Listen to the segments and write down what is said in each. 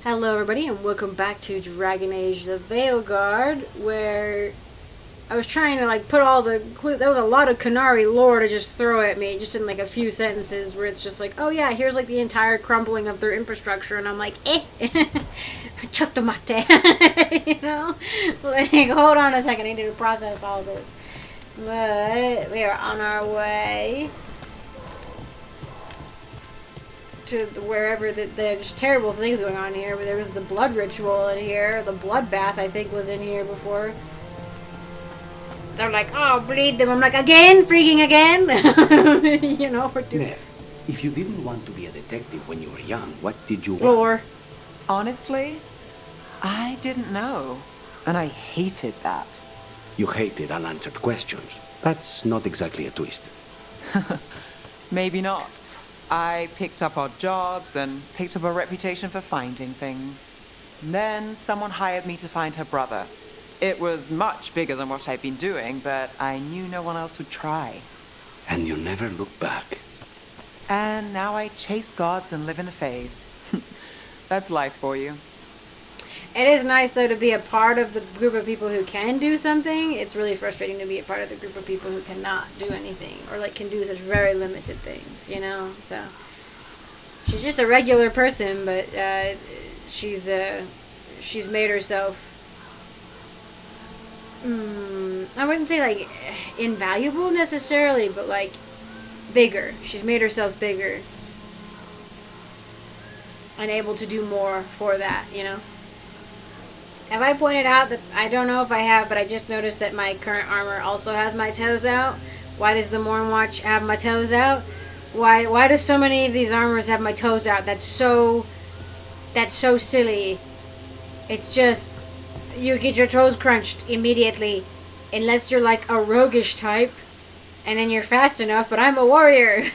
Hello everybody and welcome back to Dragon Age the Veilguard, where I was trying to put all the clues. That was a lot of Canary lore to just throw at me, just in a few sentences where it's just oh yeah, here's the entire crumbling of their infrastructure, and I'm chotomate, you know? Hold on a second, I need to process all this. But we are on our way to wherever there's terrible things going on here. But there was the blood ritual in here. The bloodbath, I think, was in here before. They're like, oh, bleed them. I'm like, again? Freaking again? You know, we're doing... Nev, if you didn't want to be a detective when you were young, what did you want? Lore. Honestly, I didn't know. And I hated that. You hated unanswered questions. That's not exactly a twist. Maybe not. I picked up odd jobs and picked up a reputation for finding things. Then someone hired me to find her brother. It was much bigger than what I'd been doing, but I knew no one else would try. And you never looked back. And now I chase gods and live in the Fade. That's life for you. It is nice, though, to be a part of the group of people who can do something. It's really frustrating to be a part of the group of people who cannot do anything, or can do such very limited things, you know? So she's just a regular person, but she's made herself I wouldn't say invaluable necessarily, but bigger. She's made herself bigger and able to do more for that, you know? Have I pointed out that, I don't know if I have, but I just noticed that my current armor also has my toes out? Why does the Mornwatch have my toes out? Why do so many of these armors have my toes out? That's so silly. It's just, you get your toes crunched immediately, unless you're a roguish type, and then you're fast enough, but I'm a warrior.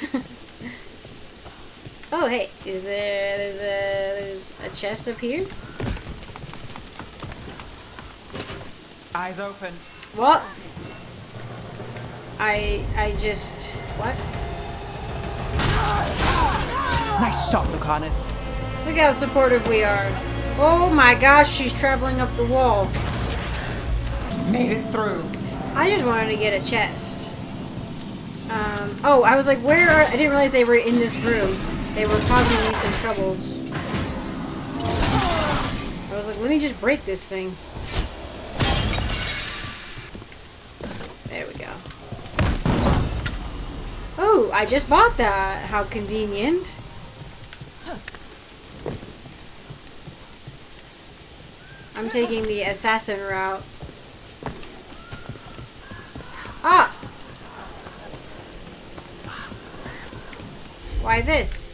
Oh, hey, there's a chest up here? Eyes open. What? I just... What? Nice shot, Lucanus. Look how supportive we are. Oh my gosh, she's traveling up the wall. Made it through. I just wanted to get a chest. Oh, I was like, where are... I didn't realize they were in this room. They were causing me some troubles. I was like, let me just break this thing. There we go. Oh, I just bought that. How convenient. I'm taking the assassin route. Ah! Why this?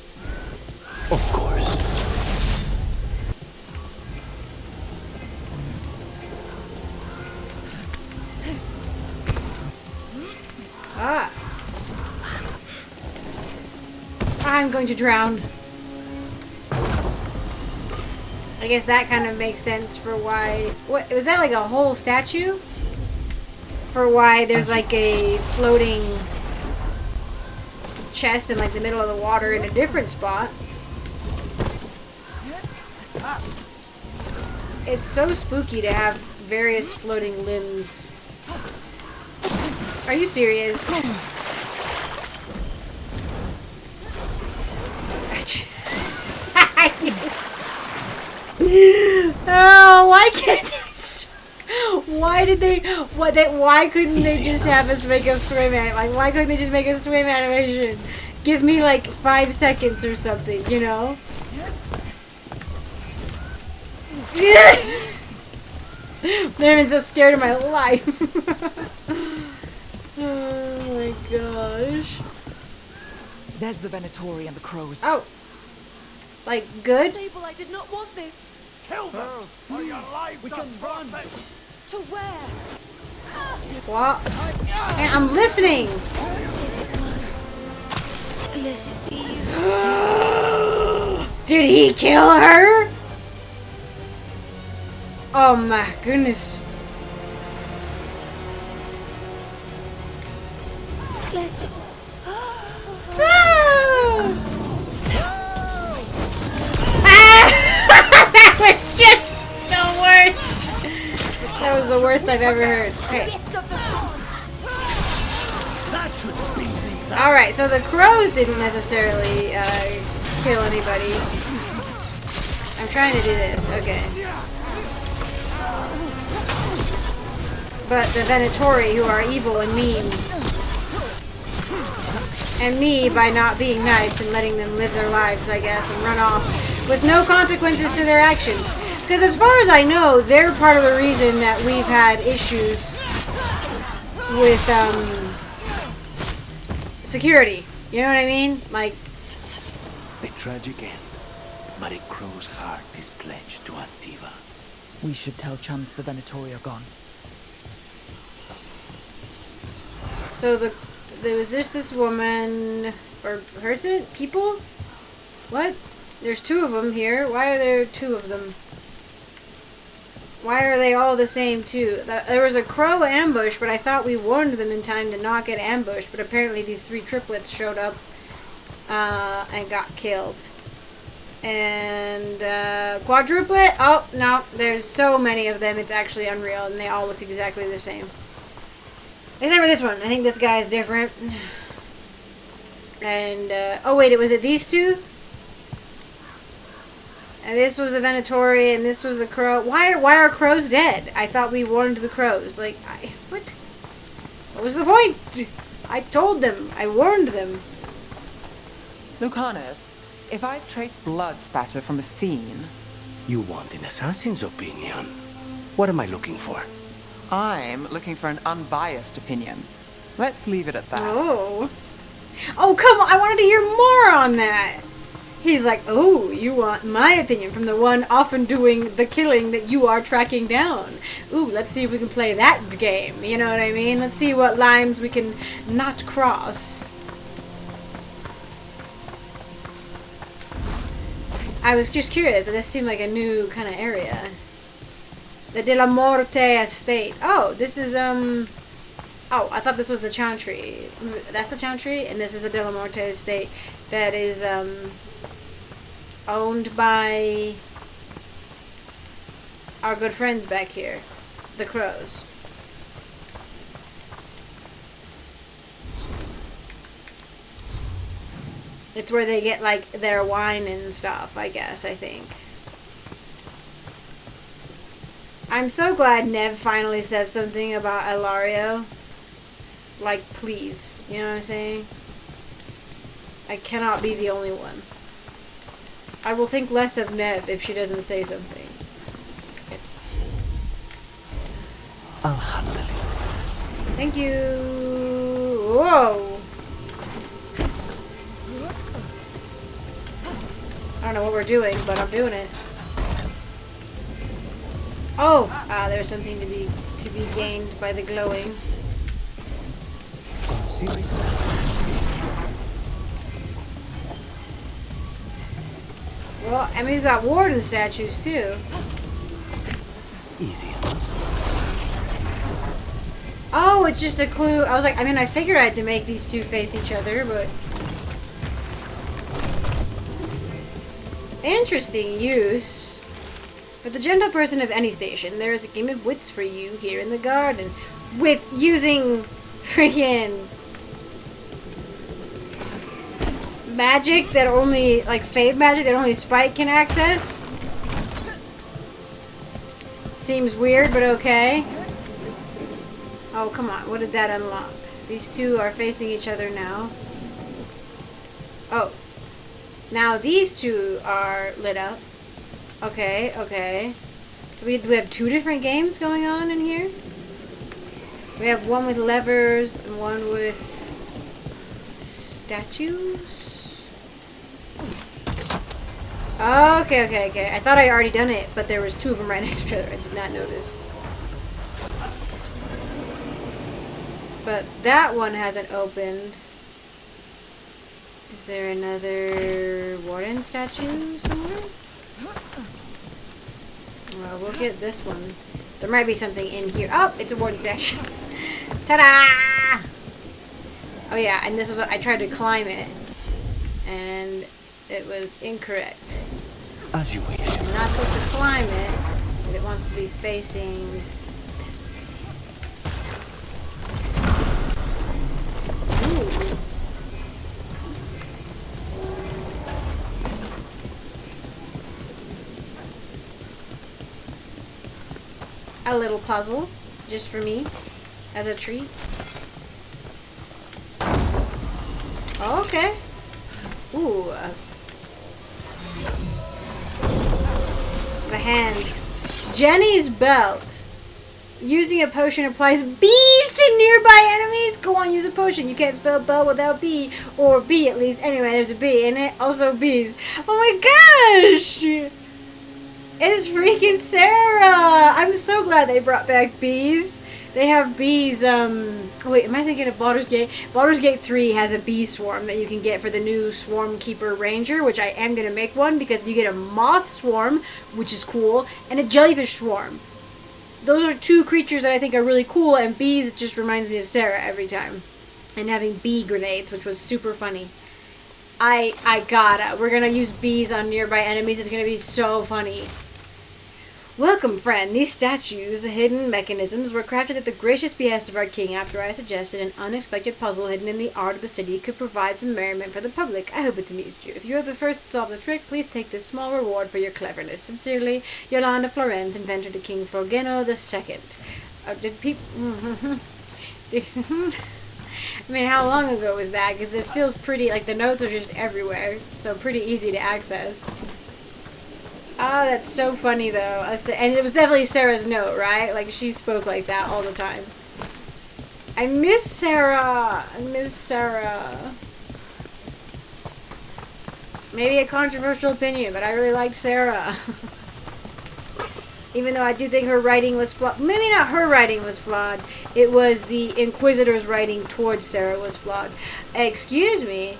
Of course. Ah! I'm going to drown. I guess that kind of makes sense for why... What, was that a whole statue? For why there's a floating chest in the middle of the water in a different spot. It's so spooky to have various floating limbs. Are you serious? Oh, why can't I... Why did they... Why couldn't they just have us make a swim why couldn't they just make a swim animation? Give me 5 seconds or something, you know? I've been so scared of my life. Oh my gosh. There's the Venatori and the crows. Oh. Good? Sable, I did not want this. Kill them! Or your lives We can run. To where? What? Hey, I'm listening! Let it be you. Did he kill her? Oh my goodness. Let it... Ah! worst I've ever heard. Okay. That should speed things up. Alright, so the crows didn't necessarily kill anybody. I'm trying to do this. Okay. But the Venatori, who are evil and mean. And me by not being nice and letting them live their lives, I guess, and run off with no consequences to their actions. Because as far as I know, they're part of the reason that we've had issues with security. You know what I mean? Like, A tragic end, but a crow's heart is pledged to Antiva. We should tell Chums the Venatori are gone. so there was just this woman, or person, people? What? There's two of them here. Why are there two of them? Why are they all the same too? There was a crow ambush, but I thought we warned them in time to not get ambushed. But apparently these three triplets showed up and got killed. And quadruplet? Oh, no. There's so many of them. It's actually unreal. And they all look exactly the same. Except for this one. I think this guy is different. And, oh wait, was it these two? And this was the Venatori, and this was the crow. Why are crows dead? I thought we warned the crows. Like, what? What was the point? I told them. I warned them. Lucanus, if I've traced blood spatter from a scene, You want an assassin's opinion? What am I looking for? I'm looking for an unbiased opinion. Let's leave it at that. Oh. Oh, come on. I wanted to hear more on that. He's like, oh, you want my opinion from the one often doing the killing that you are tracking down. Ooh, let's see if we can play that game. You know what I mean? Let's see what lines we can not cross. I was just curious. This seemed like a new kind of area. The De La Morte estate. Oh, this is, oh, I thought this was the Chantry. That's the Chantry, and this is the De La Morte estate that is, owned by our good friends back here, the crows. It's where they get like their wine and stuff, I guess, I think. I'm so glad Nev finally said something about Ilario. Like, please, you know what I'm saying? I cannot be the only one. I will think less of Nev if she doesn't say something. I'll handle it. Thank you. Whoa. I don't know what we're doing, but I'm doing it. Oh, there's something to be gained by the glowing. Well, I mean, we've got warden statues, too. Easy. Oh, it's just a clue. I was like, I mean, I figured I had to make these two face each other, but... Interesting use. For the gentle person of any station, there is a game of wits for you here in the garden. With using freaking... magic that only, like, fade magic that only Spike can access. Seems weird, but okay. Oh, come on. What did that unlock? These two are facing each other now. Oh. Now these two are lit up. Okay, okay. So we have two different games going on in here? We have one with levers and one with statues? Okay, okay, okay. I thought I'd already done it, but there was two of them right next to each other. I did not notice. But that one hasn't opened. Is there another warden statue somewhere? Well, we'll get this one. There might be something in here. Oh, it's a warden statue. Ta-da! Oh yeah, and this was, I tried to climb it. And it was incorrect. As you wish. I'm not supposed to climb it, but it wants to be facing a little puzzle just for me as a treat. Okay. Ooh. The hands. Jenny's belt. Using a potion applies bees to nearby enemies. Go on, use a potion. You can't spell belt without B, or B at least. Anyway, there's a B in it. Also bees. Oh my gosh! It's freaking Sarah! I'm so glad they brought back bees. They have bees, wait, am I thinking of Baldur's Gate? Baldur's Gate 3 has a bee swarm that you can get for the new Swarm Keeper Ranger, which I am going to make one because you get a moth swarm, which is cool, and a jellyfish swarm. Those are two creatures that I think are really cool, and bees just reminds me of Sarah every time. And having bee grenades, which was super funny. We're gonna use bees on nearby enemies. It's gonna be so funny. Welcome, friend. These statues, hidden mechanisms, were crafted at the gracious behest of our king after I suggested an unexpected puzzle hidden in the art of the city could provide some merriment for the public. I hope it's amused you. If you are the first to solve the trick, please take this small reward for your cleverness. Sincerely, Yolanda Florence, inventor to King Frogeno II. Did people... I mean, how long ago was that? Because this feels pretty... Like, the notes are just everywhere. So, pretty easy to access. Oh, that's so funny, though. And it was definitely Sarah's note, right? Like, she spoke like that all the time. I miss Sarah. I miss Sarah. Maybe a controversial opinion, but I really liked Sarah. Even though I do think her writing was flawed. Maybe not her writing was flawed. It was the Inquisitors' writing towards Sarah was flawed. Excuse me.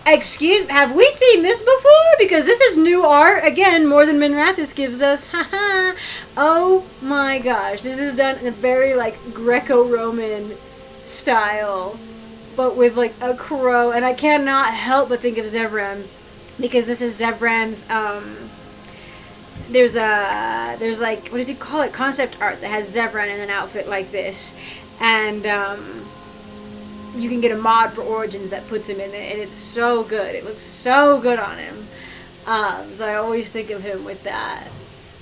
Have we seen this before? Because this is new art. Again, more than Minrathis gives us. Haha. Oh my gosh. This is done in a very, like, Greco-Roman style. But with, like, a crow. And I cannot help but think of Zevran. Because this is Zevran's, there's like, what does he call it? Concept art that has Zevran in an outfit like this. And, you can get a mod for Origins that puts him in it, and it's so good. It looks so good on him. So I always think of him with that.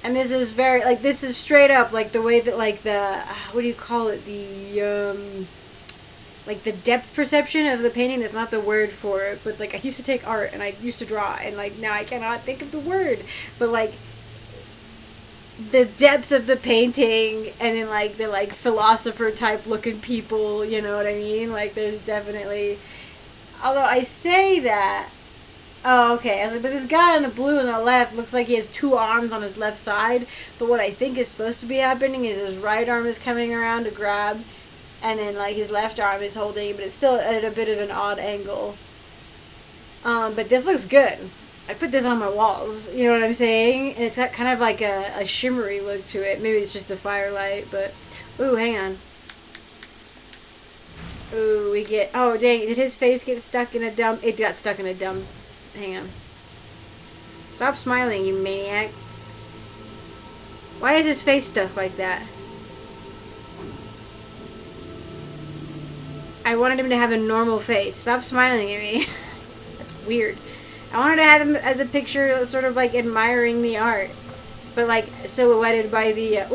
And this is very, like, this is straight up, like, the way that, like, the, what do you call it? The, like, the depth perception of the painting. That's not the word for it, but, like, I used to take art, and I used to draw, and, like, now I cannot think of the word. But, like, the depth of the painting, and then, like, the, like, philosopher type looking people, you know what I mean? Like, there's definitely, although I say that, oh, okay, I was like, but this guy on the blue on the left looks like he has two arms on his left side, but what I think is supposed to be happening is his right arm is coming around to grab, and then, like, his left arm is holding, but it's still at a bit of an odd angle. But this looks good. I put this on my walls, you know what I'm saying? And it's got kind of like a shimmery look to it. Maybe it's just a firelight, but... Ooh, hang on. Ooh, we get... Oh, dang. Did his face get stuck in a dumb... It got stuck in a dumb... Hang on. Stop smiling, you maniac. Why is his face stuck like that? I wanted him to have a normal face. Stop smiling at me. That's weird. I wanted to have him as a picture, sort of like admiring the art, but like silhouetted by the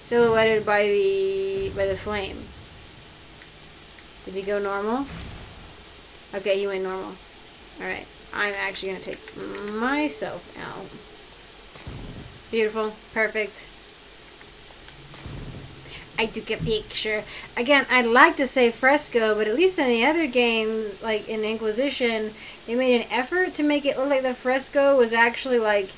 silhouetted by the flame. Did he go normal? Okay, he went normal. All right, I'm actually gonna take myself out. Beautiful, perfect. I took a picture. Again, I'd like to say fresco, but at least in the other games, like in Inquisition, they made an effort to make it look like the fresco was actually like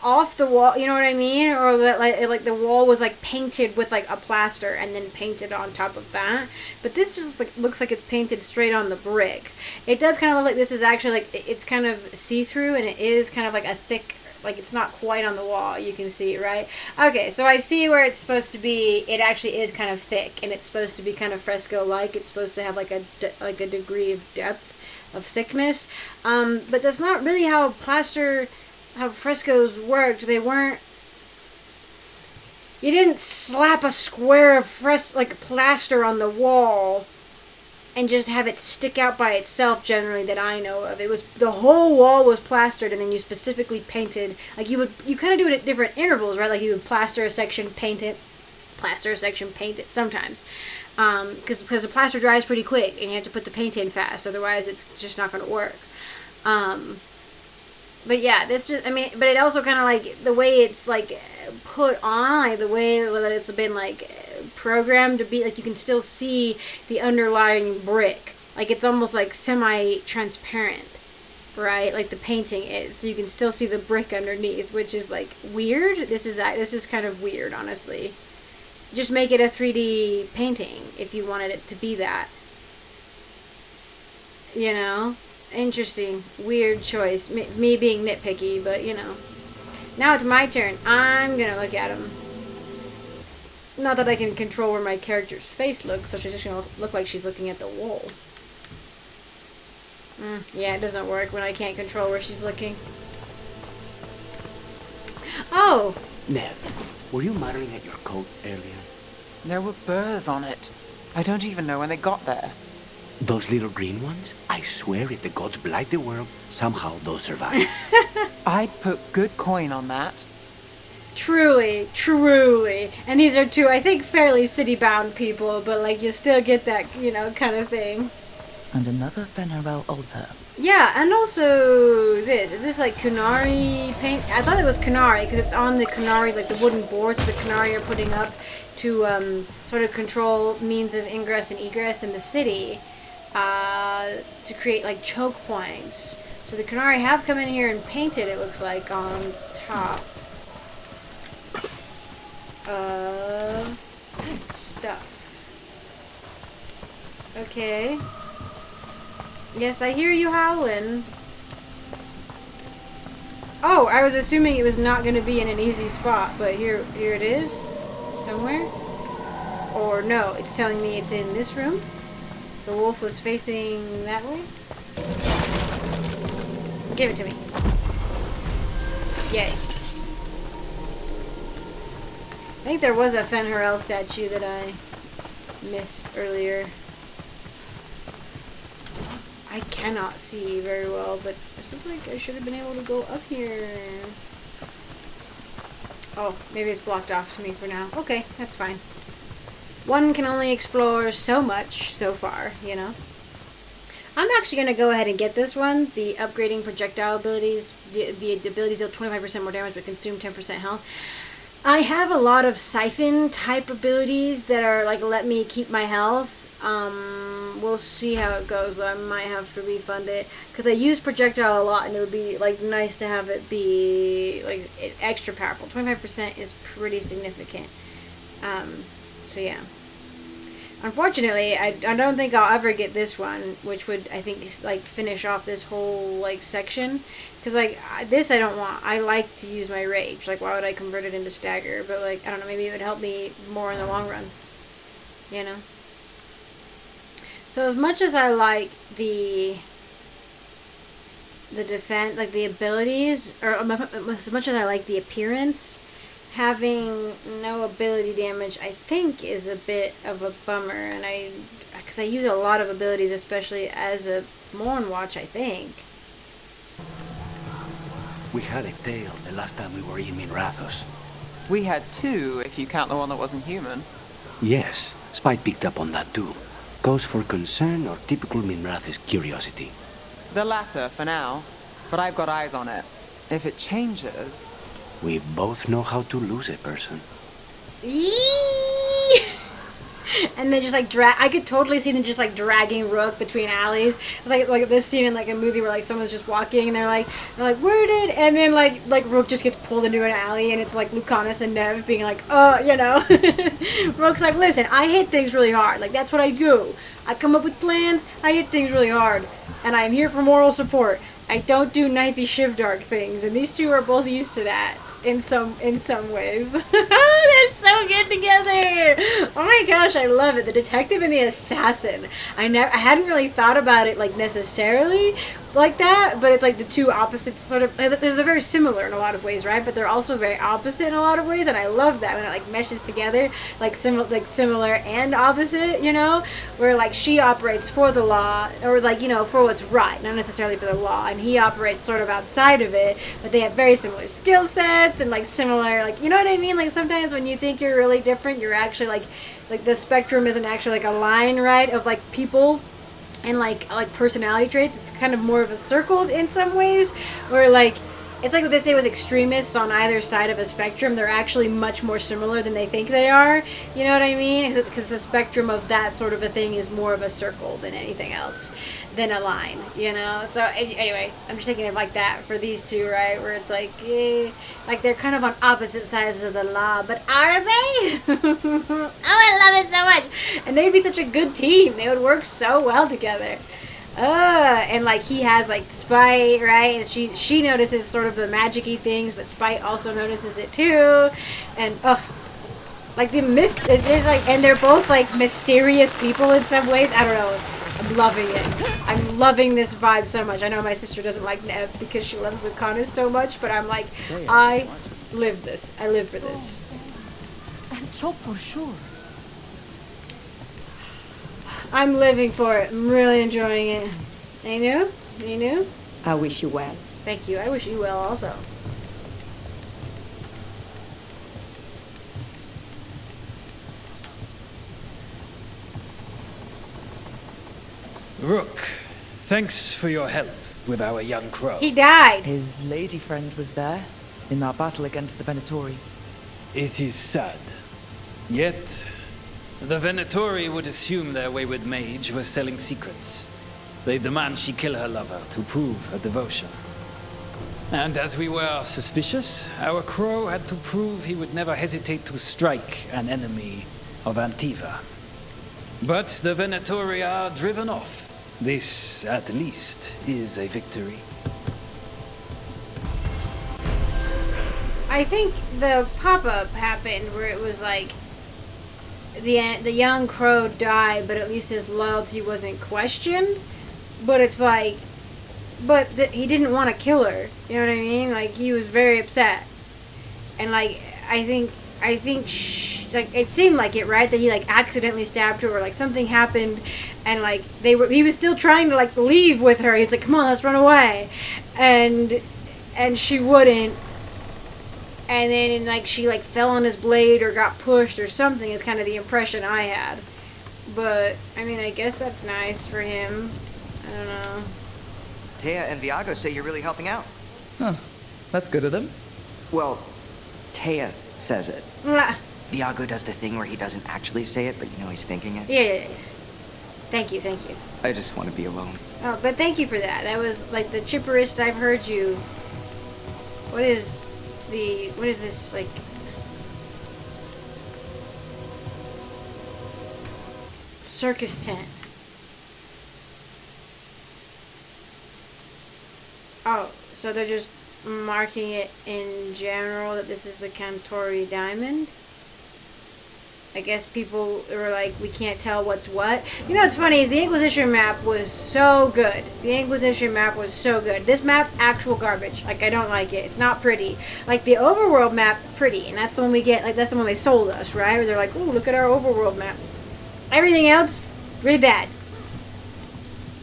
off the wall, you know what I mean? Or that like the wall was like painted with like a plaster and then painted on top of that. But this just like looks like it's painted straight on the brick. It does kind of look like this is actually like it's kind of see-through, and it is kind of like a thick, like it's not quite on the wall, you can see, right? Okay, so I see where it's supposed to be. It actually is kind of thick, and it's supposed to be kind of fresco-like. It's supposed to have like a degree of depth, of thickness. But that's not really how frescoes worked. They weren't. You didn't slap a square of plaster on the wall and just have it stick out by itself generally that I know of. It was, the whole wall was plastered and then you specifically painted, like you kind of do it at different intervals, right? Like you would plaster a section, paint it, plaster a section, paint it sometimes. Because the plaster dries pretty quick and you have to put the paint in fast, otherwise it's just not going to work. But yeah, this just, I mean, but it also kind of like the way it's like put on, like the way that it's been like programmed to be, like you can still see the underlying brick. Like it's almost like semi-transparent, right? Like the painting is, so you can still see the brick underneath, which is like weird. This is kind of weird, honestly. Just make it a 3D painting if you wanted it to be that. You know? Interesting. Weird choice. Me being nitpicky, but you know. Now it's my turn. I'm gonna look at him. Not that I can control where my character's face looks, so she's just gonna look like she's looking at the wall. Yeah, it doesn't work when I can't control where she's looking. Oh! Nev, were you muttering at your coat earlier? There were burrs on it. I don't even know when they got there. Those little green ones? I swear if the gods blight the world, somehow those survive. I'd put good coin on that. Truly, truly. And these are two, I think, fairly city-bound people, but like you still get that, you know, kind of thing. And another Fenrirel altar. Yeah, and also this. Is this like Kunari paint? I thought it was Kunari because it's on the Kunari, like the wooden boards the Kunari are putting up to sort of control means of ingress and egress in the city, to create like choke points. So the Kunari have come in here and painted, it looks like, on top of stuff. Okay. Yes, I hear you howling. Oh, I was assuming it was not going to be in an easy spot, but here it is. Somewhere. Or no, it's telling me it's in this room. The wolf was facing that way. Give it to me. Yay. I think there was a Fenrirel statue that I missed earlier. I cannot see very well, but it looks like I should have been able to go up here. Oh, maybe it's blocked off to me for now. Okay, that's fine. One can only explore so much so far, you know? I'm actually going to go ahead and get this one. The upgrading projectile abilities. The abilities deal 25% more damage but consume 10% health. I have a lot of siphon type abilities that are like let me keep my health. We'll see how it goes, though. I might have to refund it because I use projectile a lot, and it would be like nice to have it be like extra powerful. 25% is pretty significant. So yeah. Unfortunately, I don't think I'll ever get this one, which would, I think, like finish off this whole like section. Because like this I don't want. I like to use my rage. Like, why would I convert it into stagger? But like, I don't know, maybe it would help me more in the long run. You know? So as much as I like the defense, like the abilities, or as much as I like the appearance, having no ability damage, I think, is a bit of a bummer. And because I use a lot of abilities, especially as a Mournwatch, I think. We had a tail the last time we were in Minrathos. We had two, if you count the one that wasn't human. Yes, Spy picked up on that too. Cause for concern or typical Minrathos curiosity? The latter, for now. But I've got eyes on it. If it changes... We both know how to lose a person. Yee! And then just like I could totally see them just like dragging Rook between alleys. It's like this scene in like a movie where like someone's just walking and they're like where did, and then like Rook just gets pulled into an alley and it's like Lucanus and Nev being like you know. Rook's like, listen, I hit things really hard. Like that's what I do. I come up with plans. I hit things really hard, and I'm here for moral support. I don't do knifey shivdark things, and these two are both used to that. In some ways. They're so good together. Oh my gosh, I love it. The detective and the assassin. I hadn't really thought about it like necessarily, like that, but it's like the two opposites sort of. There's a very similar in a lot of ways, right? But they're also very opposite in a lot of ways, and I love that when it like meshes together, like similar and opposite, you know, where like she operates for the law, or like, you know, for what's right, not necessarily for the law, and he operates sort of outside of it, but they have very similar skill sets and like similar, like, you know what I mean? Like sometimes when you think you're really different, you're actually like the spectrum isn't actually like a line, right, of like people and like personality traits. It's kind of more of a circle in some ways, where like it's like what they say with extremists on either side of a spectrum. They're actually much more similar than they think they are. You know what I mean? Because the spectrum of that sort of a thing is more of a circle than anything else, than a line, you know? So anyway, I'm just thinking of like that for these two, right? Where it's like, like they're kind of on opposite sides of the law, but are they? Oh, I love it so much. And they'd be such a good team. They would work so well together. And like he has like spite, right? And she notices sort of the magic-y things, but spite also notices it too. And like the it's like, and they're both like mysterious people in some ways. I don't know. I'm loving it. I'm loving this vibe so much. I know my sister doesn't like Nev because she loves Lucanus so much, but I'm like, I live this. I live for this. And chop for sure. I'm living for it. I'm really enjoying it. You knew? You knew? I wish you well. Thank you. I wish you well also. Rook, thanks for your help with our young crow. He died. His lady friend was there, in that battle against the Venatori. It is sad. Yet, the Venatori would assume their wayward mage was selling secrets. They demand she kill her lover to prove her devotion. And as we were suspicious, our crow had to prove he would never hesitate to strike an enemy of Antiva. But the Venatori are driven off. This, at least, is a victory. I think the pop-up happened where it was like the young crow died, but at least his loyalty wasn't questioned. But it's like, he didn't want to kill her. You know what I mean? Like he was very upset, and like I think like it seemed like it, right? That he like accidentally stabbed her, or like something happened, and like he was still trying to like leave with her. He's like, come on, let's run away, and she wouldn't. And then, like, she, like, fell on his blade or got pushed or something is kind of the impression I had. But, I mean, I guess that's nice for him. I don't know. Taya and Viago say you're really helping out. Huh. That's good of them. Well, Taya says it. Mwah. Viago does the thing where he doesn't actually say it, but you know he's thinking it. Yeah. Thank you. I just want to be alone. Oh, but thank you for that. That was, like, the chipperest I've heard you. What is this, like... circus tent. Oh, so they're just marking it in general that this is the Cantori diamond? I guess people were like, we can't tell what's what. You know what's funny is the Inquisition map was so good. The Inquisition map was so good. This map, actual garbage. Like, I don't like it. It's not pretty. Like, the Overworld map, pretty. And that's the one we get, like, that's the one they sold us, right? Where they're like, ooh, look at our Overworld map. Everything else, really bad.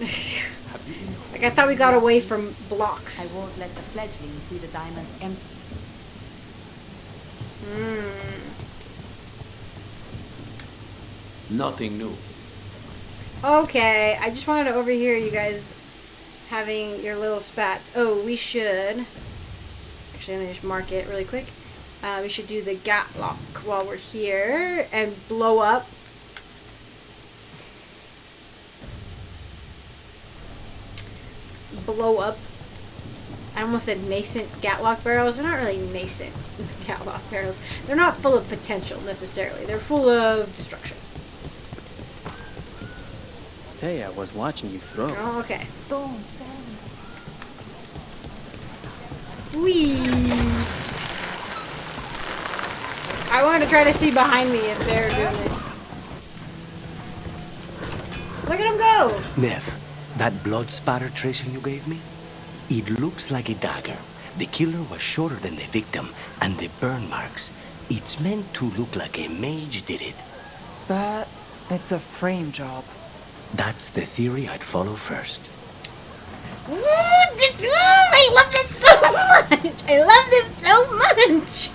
Like, I thought we got away from blocks. I won't let the fledglings see the diamond empty. Nothing new. Okay, I just wanted to overhear you guys having your little spats. Oh, we should... Actually, let me just mark it really quick. We should do the Gatlock while we're here and blow up. I almost said nascent Gatlock barrels. They're not really nascent Gatlock barrels. They're not full of potential necessarily. They're full of destruction. Taya was watching you throw. Oh, okay. Whee! I wanted to try to see behind me if they're doing it. Look at him go! Nev, That blood spatter tracer you gave me? It looks like a dagger. The killer was shorter than the victim, and the burn marks. It's meant to look like a mage did it. But it's a frame job. That's the theory I'd follow first. I love this so much. I love them so much.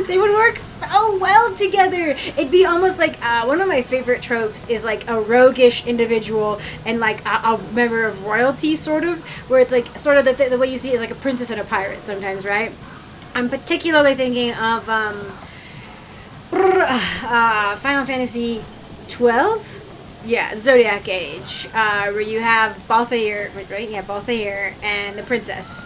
They would work so well together. It'd be almost like one of my favorite tropes is like a roguish individual and like a member of royalty, sort of, where it's like sort of the way you see it is like a princess and a pirate sometimes, right? I'm particularly thinking of Final Fantasy 12. Yeah, Zodiac Age, where you have Balthair, right? Yeah, Balthair and the princess,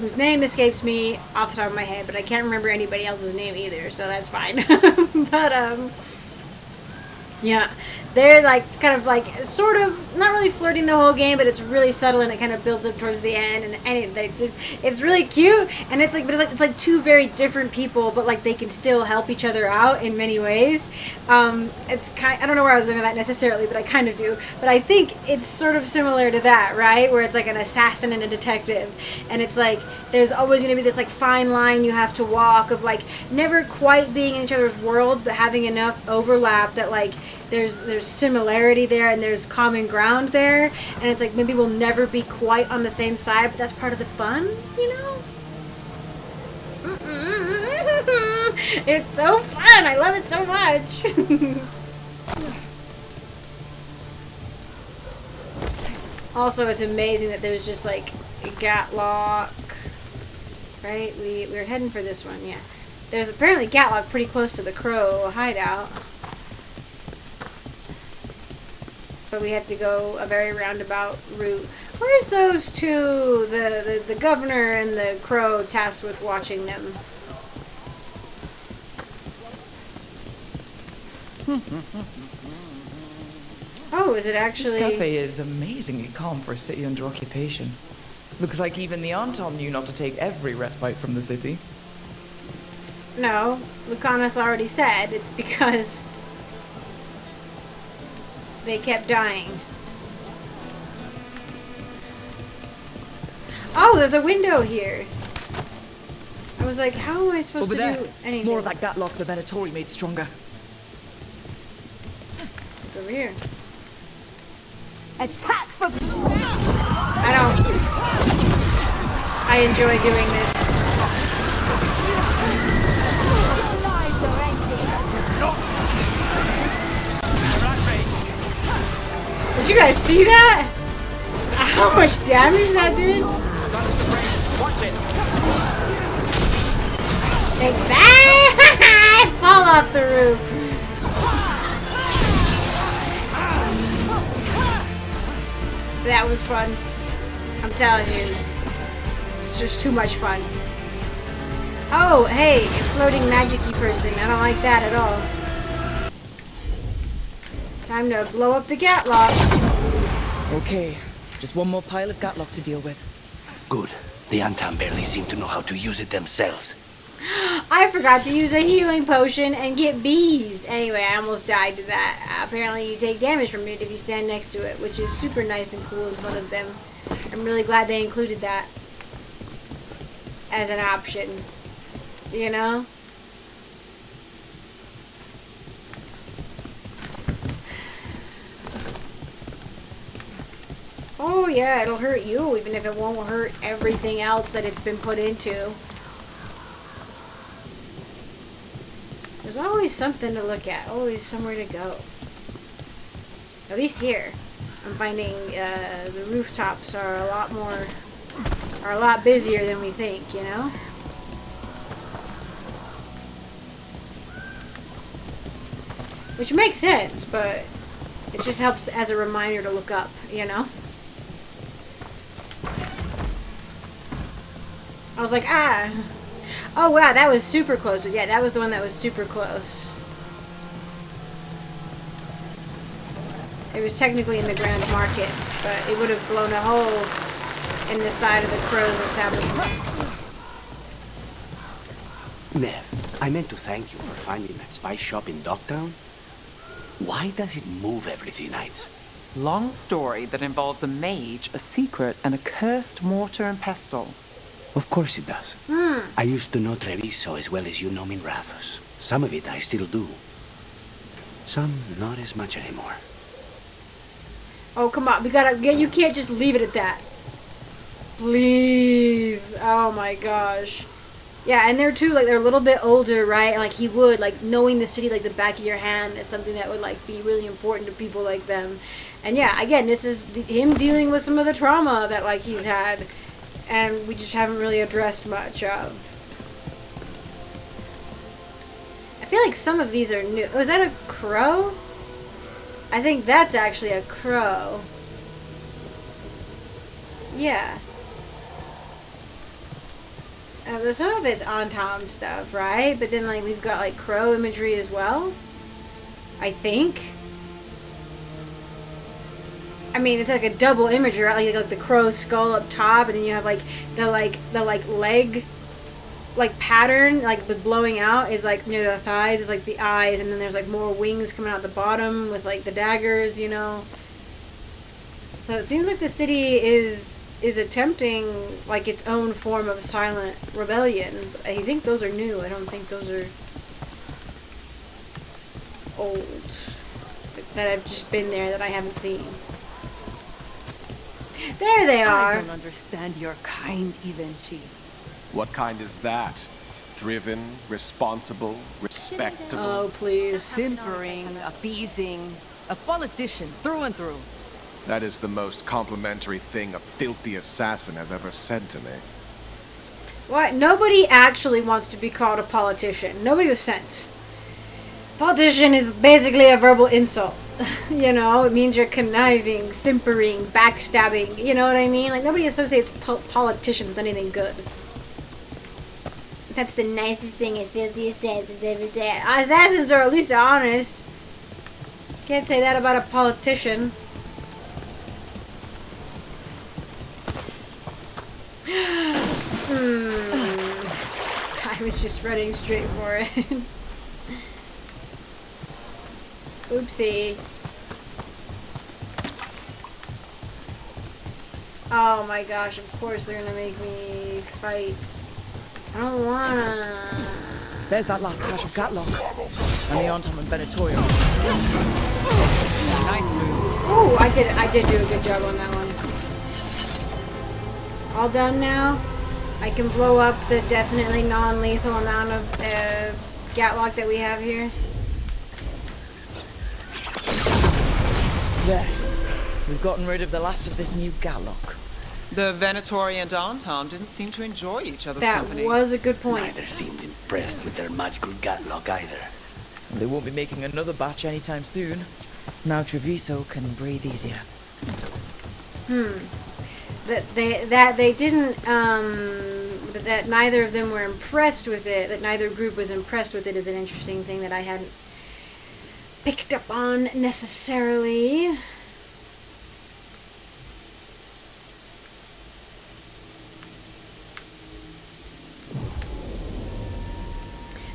whose name escapes me off the top of my head, but I can't remember anybody else's name either, so that's fine. But, yeah, they're like kind of like sort of not really flirting the whole game, but it's really subtle and it kind of builds up towards the end, and they just, it's really cute, and it's like, but it's like two very different people, but like they can still help each other out in many ways. It's kind, I don't know where I was going with that necessarily, but I kind of do. But I think it's sort of similar to that, right? Where it's like an assassin and a detective, and it's like there's always going to be this like fine line you have to walk of like never quite being in each other's worlds, but having enough overlap that like there's similarity there and there's common ground there, and it's like maybe we'll never be quite on the same side, but that's part of the fun, you know? It's so fun. I love it so much. Also, it's amazing that there's just like a Gatlock, right? We were heading for this one, yeah. There's apparently Gatlock pretty close to the Crow hideout. But we had to go a very roundabout route. Where's those two, the governor and the Crow tasked with watching them? Oh, is it actually? This cafe is amazingly calm for a city under occupation. Looks like even the Anton knew not to take every respite from the city. No, Lucanus already said it's because they kept dying. Oh, there's a window here. I was like, how am I supposed to do anything? More of that Gatlock the Venatori made stronger. It's over here. Attack for... I enjoy doing this. Did you guys see that? How much damage that did? Take that! Fall off the roof. That was fun. I'm telling you. It's just too much fun. Oh, hey, floating magic-y person. I don't like that at all. Time to blow up the Gatlock. Okay, just one more pile of Gatlock to deal with. Good. The Anton barely seem to know how to use it themselves. I forgot to use a healing potion and get bees. Anyway, I almost died to that. Apparently you take damage from it if you stand next to it, which is super nice and cool in front of them. I'm really glad they included that as an option. You know? Oh yeah, it'll hurt you, even if it won't hurt everything else that it's been put into. There's always something to look at, always somewhere to go. At least here. I'm finding the rooftops are a lot busier than we think, you know? Which makes sense, but it just helps as a reminder to look up, you know? I was like, ah! Oh wow, that was super close. Yeah, that was the one that was super close. It was technically in the Grand Market, but it would have blown a hole in the side of the Crow's establishment. Nev, I meant to thank you for finding that spice shop in Dogtown. Why does it move every 3 nights? Long story that involves a mage, a secret, and a cursed mortar and pestle. Of course it does. I used to know Traviso as well as you know Minrathos. Some of it I still do. Some not as much anymore. Oh, come on. We gotta get. You can't just leave it at that. Please. Oh my gosh. Yeah, and they're too, like, they're a little bit older, right? And, like, he would, like, knowing the city like the back of your hand is something that would, like, be really important to people like them. And yeah, again, this is him dealing with some of the trauma that, like, he's had. And we just haven't really addressed much of. I feel like some of these are new. Oh, is that a crow? I think that's actually a crow. Yeah. But some of it's on Tom stuff, right? But then, like, we've got, like, crow imagery as well. I think. I mean, it's like a double imagery, right? Like the crow skull up top, and then you have, like, the leg, like, pattern, like, the blowing out is, like, near the thighs is, like, the eyes, and then there's, like, more wings coming out the bottom with, like, the daggers, you know? So it seems like the city is attempting, like, its own form of silent rebellion. I think those are new. I don't think those are old. That have just been there that I haven't seen. There they are. I don't understand your kind, Evenchi. What kind is that? Driven, responsible, respectable? Oh, please. Simpering, appeasing, a politician through and through. That is the most complimentary thing a filthy assassin has ever said to me. What? Nobody actually wants to be called a politician. Nobody with sense. Politician is basically a verbal insult. You know, it means you're conniving, simpering, backstabbing. You know what I mean? Like, nobody associates politicians with anything good. That's the nicest thing a filthy assassin ever said. Assassins are at least honest. Can't say that about a politician. I was just running straight for it. Oopsie. Oh my gosh, of course they're gonna make me fight. I don't wanna. There's that last cache of Gatlock. And the Antom and Venatorium. Nice move. Ooh, I did do a good job on that one. All done now? I can blow up the definitely non-lethal amount of Gatlock that we have here. There. We've gotten rid of the last of this new Gatlock. The Venatori and Anton didn't seem to enjoy each other's That company. was a good point. Neither seemed impressed with their magical Gatlock either. And they won't be making another batch anytime soon. Now Traviso can breathe easier. That neither of them were impressed with it, that neither group was impressed with it is an interesting thing that I hadn't picked up on necessarily.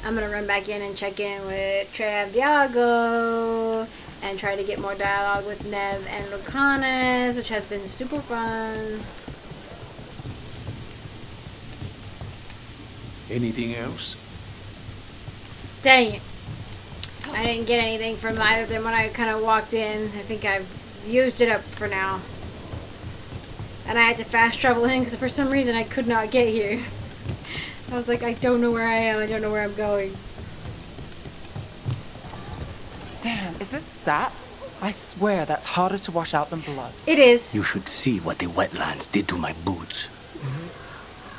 I'm gonna run back in and check in with Traviso and try to get more dialogue with Nev and Lucanus, which has been super fun. Anything else? Dang it. I didn't get anything from either of them when I kind of walked in. I think I've used it up for now. And I had to fast travel in because for some reason I could not get here. I was like, I don't know where I am. I don't know where I'm going. Damn, is this sap? I swear that's harder to wash out than blood. It is. You should see what the wetlands did to my boots.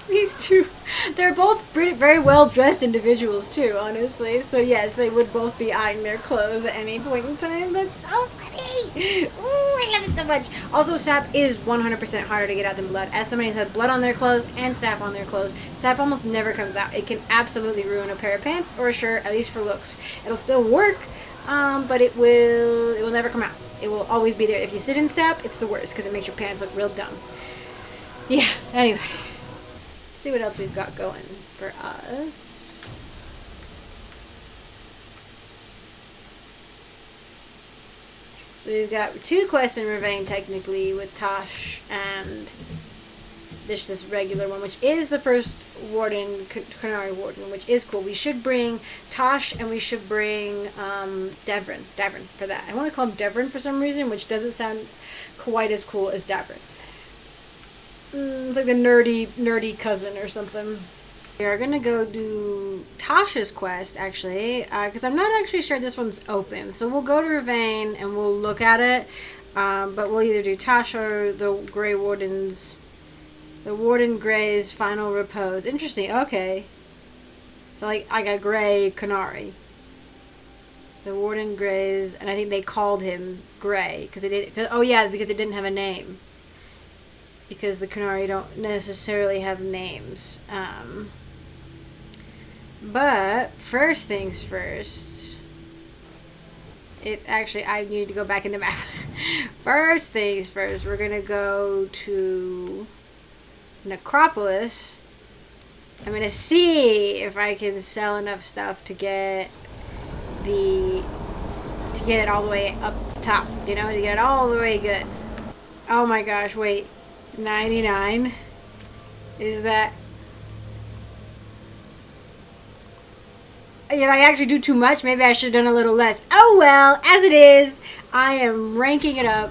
These two, they're both very well dressed individuals too, honestly. So yes, they would both be eyeing their clothes at any point in time. That's so funny. Ooh, I love it so much. Also, sap is 100% harder to get out than blood. As somebody who's had blood on their clothes and sap on their clothes, sap almost never comes out. It can absolutely ruin a pair of pants or a shirt, at least for looks. It'll still work, but it will never come out. It will always be there. If you sit in sap, it's the worst because it makes your pants look real dumb. Yeah. Anyway. See what else we've got going for us. So we've got 2 quests in Ravane, technically, with Tosh and this regular one, which is the first warden, Canary Warden, which is cool. We should bring Tosh and we should bring Davrin for that. I want to call him Davrin for some reason, which doesn't sound quite as cool as Davrin. It's like the nerdy cousin or something. We are gonna go do Tasha's quest, actually, because I'm not actually sure this one's open. So we'll go to Ravane and we'll look at it, but we'll either do Tasha or the Grey Warden's, the Warden Grey's final repose. Interesting. Okay, so like I got Grey Canary, the Warden Grey's, and I think they called him Grey because it did. Oh yeah, because it didn't have a name. Because the Canary don't necessarily have names. But first things first. I need to go back in the map. First things first, we're gonna go to Necropolis. I'm gonna see if I can sell enough stuff to get it all the way up top. You know, to get it all the way good. Oh my gosh! Wait. 99 is that, I actually do too much. Maybe I should have done a little less. Oh well, as it is, I am ranking it up.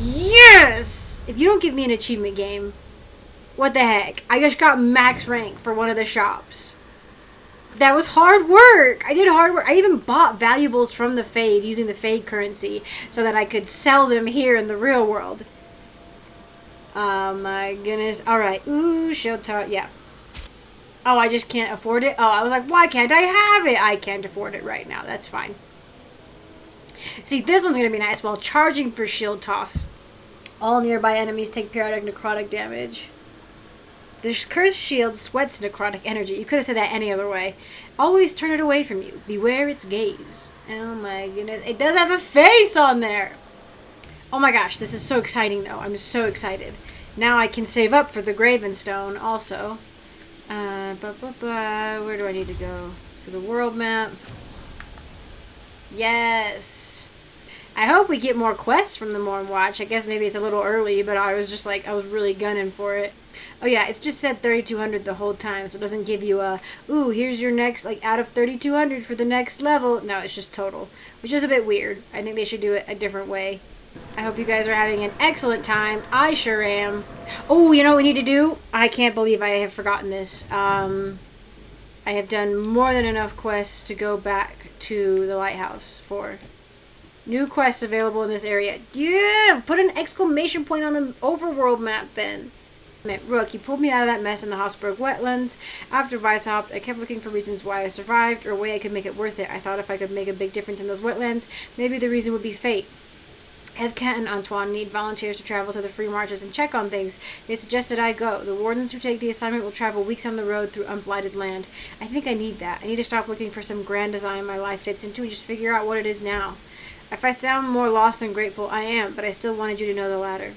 Yes! If you don't give me an achievement game, what the heck? I just got max rank for one of the shops. That was hard work. I did hard work. I even bought valuables from the Fade using the Fade currency so that I could sell them here in the real world. Oh my goodness. Alright. Ooh, shield tower. Yeah. Oh, I just can't afford it? Oh, I was like, why can't I have it? I can't afford it right now. That's fine. See, this one's going to be nice. While charging for shield toss, all nearby enemies take periodic necrotic damage. This cursed shield sweats necrotic energy. You could have said that any other way. Always turn it away from you. Beware its gaze. Oh my goodness. It does have a face on there. Oh my gosh, this is so exciting though. I'm so excited. Now I can save up for the Gravenstone also. Where do I need to go? To the world map. Yes. I hope we get more quests from the Morn Watch. I guess maybe it's a little early, but I was just like, I was really gunning for it. Oh yeah, it's just said 3200 the whole time, so it doesn't give you a, ooh, here's your next, like, out of 3200 for the next level. No, it's just total, which is a bit weird. I think they should do it a different way. I hope you guys are having an excellent time. I sure am. Oh, you know what we need to do? I can't believe I have forgotten this. I have done more than enough quests to go back to the Lighthouse for new quests available in this area. Yeah! Put an exclamation point on the overworld map then. Rook, you pulled me out of that mess in the Hossberg wetlands. After Weishaupt, I kept looking for reasons why I survived or a way I could make it worth it. I thought if I could make a big difference in those wetlands, maybe the reason would be fate. Evcat and Antoine need volunteers to travel to the free marches and check on things. They suggested I go. The wardens who take the assignment will travel weeks on the road through unblighted land. I think I need that. I need to stop looking for some grand design my life fits into and just figure out what it is now. If I sound more lost than grateful, I am, but I still wanted you to know the latter.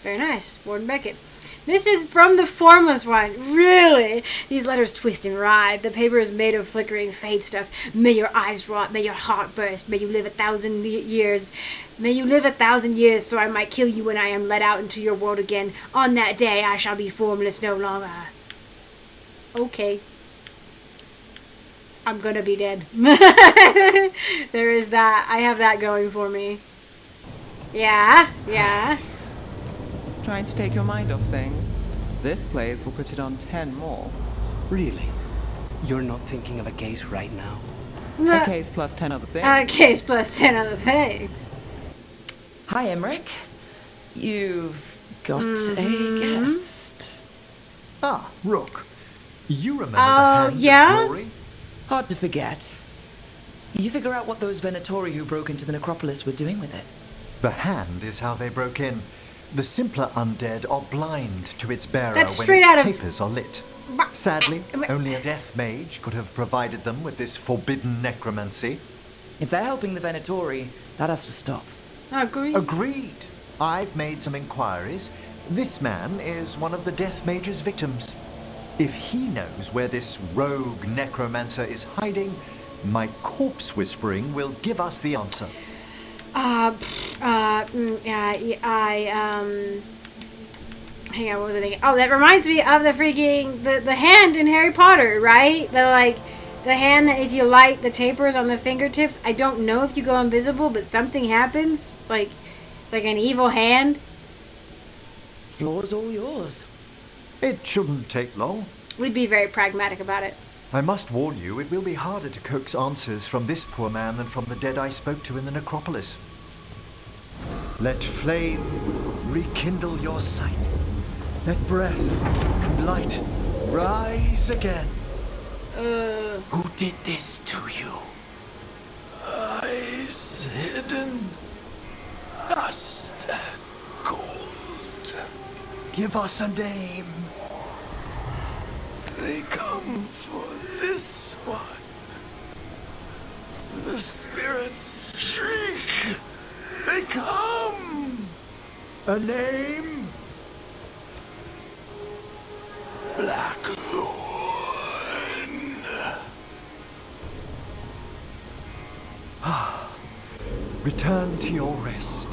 Very nice. Warden Beckett. This is from the Formless One. Really? These letters twist and writhe. The paper is made of flickering fade stuff. May your eyes rot. May your heart burst. May you live 1,000 years. May you live 1,000 years so I might kill you when I am let out into your world again. On that day I shall be formless no longer. Okay. I'm gonna be dead. There is that. I have that going for me. Yeah. Trying to take your mind off things. This place will put it on 10 more. Really? You're not thinking of a case right now? A case plus 10 other things. A case plus 10 other things. Hi, Emmrich. You've got a guest. Ah, Rook. You remember the Hand of Glory? Hard to forget. You figure out what those Venatori who broke into the necropolis were doing with it. The hand is how they broke in. The simpler undead are blind to its bearer when its tapers are lit. Sadly, only a death mage could have provided them with this forbidden necromancy. If they're helping the Venatori, that has to stop. Agreed. I've made some inquiries. This man is one of the death mage's victims. If he knows where this rogue necromancer is hiding, my corpse whispering will give us the answer. Hang on, what was I thinking? Oh, that reminds me of the freaking, the hand in Harry Potter, right? The hand that if you light the tapers on the fingertips, I don't know if you go invisible, but something happens. Like, it's like an evil hand. Floor's all yours. It shouldn't take long. We'd be very pragmatic about it. I must warn you, it will be harder to coax answers from this poor man than from the dead I spoke to in the necropolis. Let flame rekindle your sight. Let breath and light rise again. Who did this to you? Eyes hidden, dust and gold. Give us a name. They come for this one. The spirits shriek. They come. A name? Blackthorn. Return to your rest.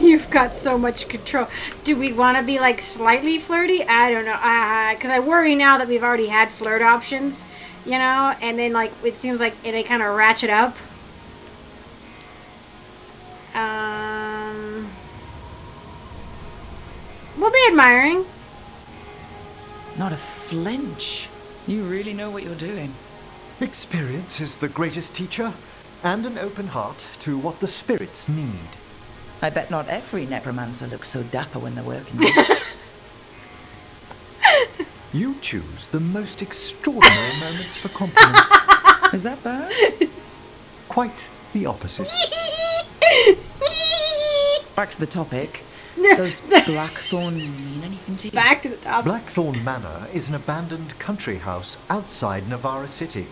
You've got so much control. Do we want to be like slightly flirty? I don't know. Because I worry now that we've already had flirt options, you know, and then like it seems like they kind of ratchet up. We'll be admiring. Not a flinch. You really know what you're doing. Experience is the greatest teacher, and an open heart to what the spirits need. I bet not every necromancer looks so dapper when they're working. You choose the most extraordinary moments for compliments. Is that bad? Quite the opposite. Back to the topic. Does Blackthorn mean anything to you? Back to the topic. Blackthorn Manor is an abandoned country house outside Navarra City.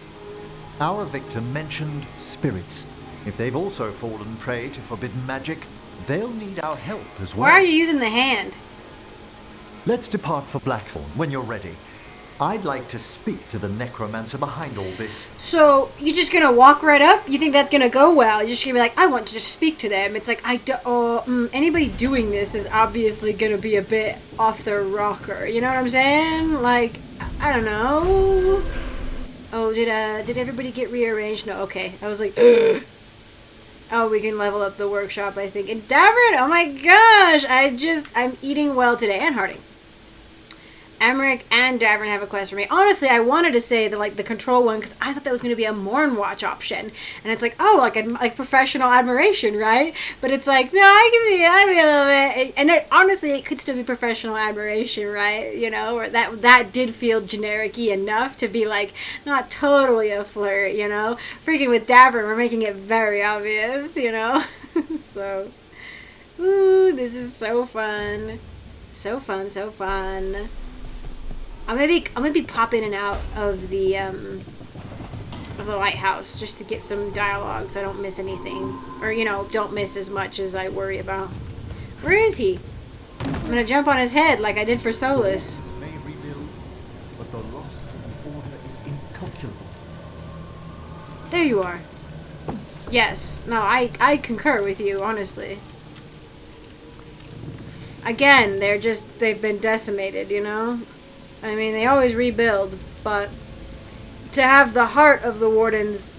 Our victim mentioned spirits. If they've also fallen prey to forbidden magic, they'll need our help as well. Why are you using the hand? Let's depart for Blackthorn when you're ready. I'd like to speak to the necromancer behind all this. So, you're just gonna walk right up? You think that's gonna go well? You're just gonna be like, I want to just speak to them. It's like, anybody doing this is obviously gonna be a bit off their rocker. You know what I'm saying? Like, I don't know. Oh, did everybody get rearranged? No, okay. I was like, oh, we can level up the workshop, I think. And Davrin, oh my gosh, I'm eating well today. And Harding. Emmrich and Davrin have a quest for me. Honestly, I wanted to say the control one because I thought that was going to be a Morn Watch option, and it's like, oh, like professional admiration, right? But it's like, no, I can be a little bit, and honestly, it could still be professional admiration, right? You know, or that did feel generic-y enough to be like not totally a flirt, you know. Freaking with Davrin, we're making it very obvious, you know. So, ooh, this is so fun, so fun, so fun. I'll maybe pop in and out of the lighthouse just to get some dialogue so I don't miss anything, or don't miss as much as I worry about. Where is he? I'm gonna jump on his head like I did for Solus. May rebuild, but the loss of the order is incalculable. There you are. Yes. No, I concur with you, honestly. Again, they've been decimated, you know? I mean, they always rebuild, but to have the heart of the Wardens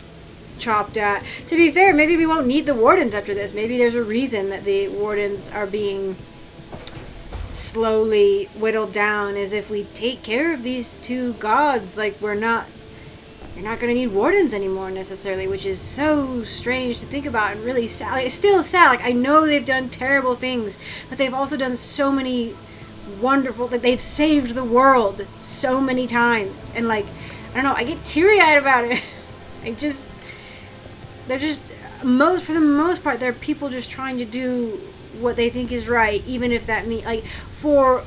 chopped at... To be fair, maybe we won't need the Wardens after this. Maybe there's a reason that the Wardens are being slowly whittled down, as if we take care of these two gods. Like, you're not going to need Wardens anymore, necessarily, which is so strange to think about and really sad. Like, it's still sad. Like, I know they've done terrible things, but they've also done so many... wonderful, that they've saved the world so many times, and like, I don't know, I get teary-eyed about it. For the most part, they're people just trying to do what they think is right, even if that means, like, for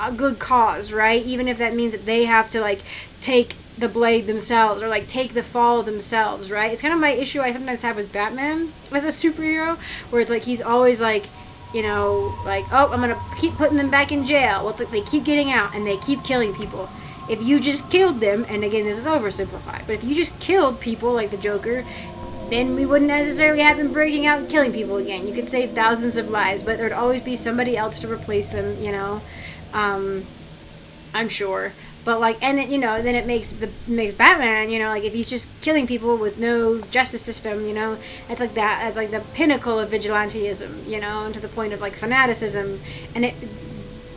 a good cause, right? Even if that means that they have to, like, take the blade themselves, or, like, take the fall themselves, right? It's kind of my issue I sometimes have with Batman as a superhero, where it's like, he's always, like, like, oh, I'm going to keep putting them back in jail. Well, they keep getting out, and they keep killing people. if you just killed them, and again, this is oversimplified, but if you just killed people like the Joker, then we wouldn't necessarily have them breaking out and killing people again. You could save thousands of lives, but there'd always be somebody else to replace them, you know. I'm sure. But like, and then, you know, then it makes Batman, you know, like if he's just killing people with no justice system, you know, it's like that. It's like the pinnacle of vigilanteism, you know, and to the point of like fanaticism, and it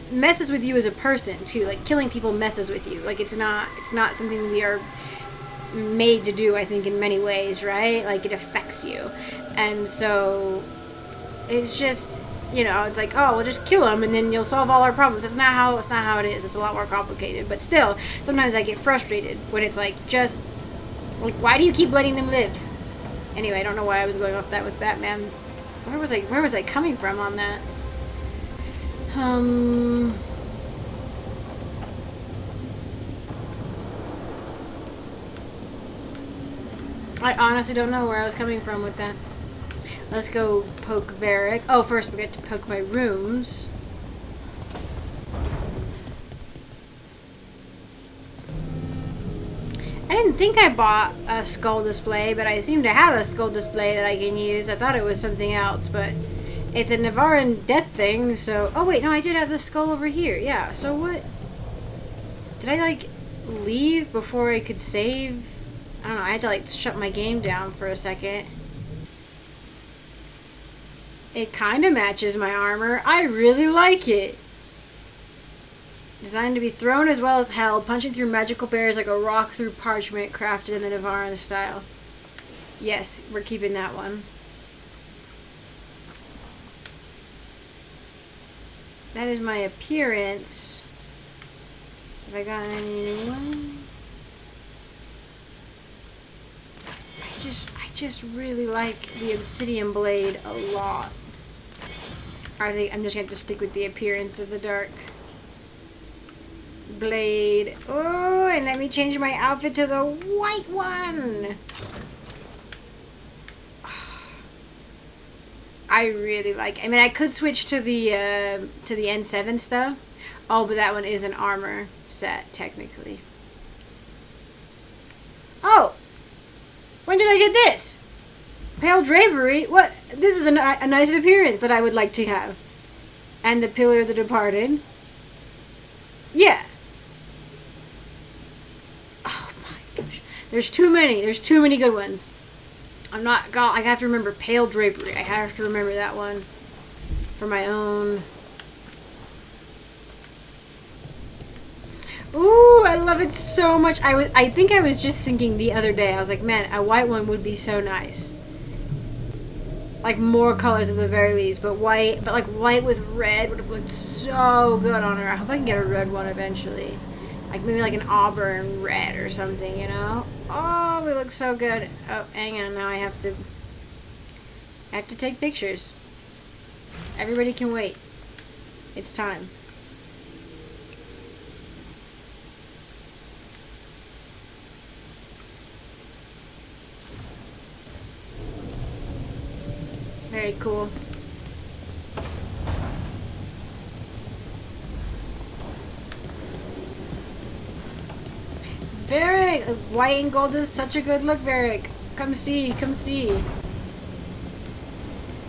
messes with you as a person too. Like killing people messes with you. Like it's not something we are made to do, I think, in many ways, right? Like it affects you, and so it's just, you know, it's like, oh, we'll just kill him and then you'll solve all our problems. It's not how it is. It's a lot more complicated. But still, sometimes I get frustrated when it's like, just like, why do you keep letting them live? Anyway, I don't know why I was going off that with Batman. Where was I coming from on that? I honestly don't know where I was coming from with that. Let's go poke Varric. Oh, first we get to poke my rooms. I didn't think I bought a skull display, but I seem to have a skull display that I can use. I thought it was something else, but it's a Navaran death thing, so... Oh, wait, no, I did have the skull over here. Yeah, so what... Did I, like, leave before I could save? I don't know, I had to, like, shut my game down for a second. It kind of matches my armor. I really like it. Designed to be thrown as well as held, punching through magical barriers like a rock through parchment, crafted in the Navaran style. Yes, we're keeping that one. That is my appearance. Have I gotten any new one? I just really like the obsidian blade a lot. I think I'm just going to have to stick with the appearance of the dark blade. Oh, and let me change my outfit to the white one. I really like. I mean, I could switch to the N7 stuff. Oh, but that one is an armor set technically. Oh, when did I get this? Pale drapery? What? This is a nice appearance that I would like to have. And the Pillar of the Departed. Yeah. Oh my gosh. There's too many. There's too many good ones. I'm not... God, I have to remember Pale Drapery. I have to remember that one for my own... Ooh, I love it so much. I think I was just thinking the other day. I was like, man, a white one would be so nice. Like more colors at the very least, but white, but like white with red would have looked so good on her. I hope I can get a red one eventually. Like maybe like an auburn red or something, you know? Oh, it looks so good. Oh, hang on, now I have to take pictures. Everybody can wait. It's time. Very cool. Varric! White and gold is such a good look, Varric. Come see, come see.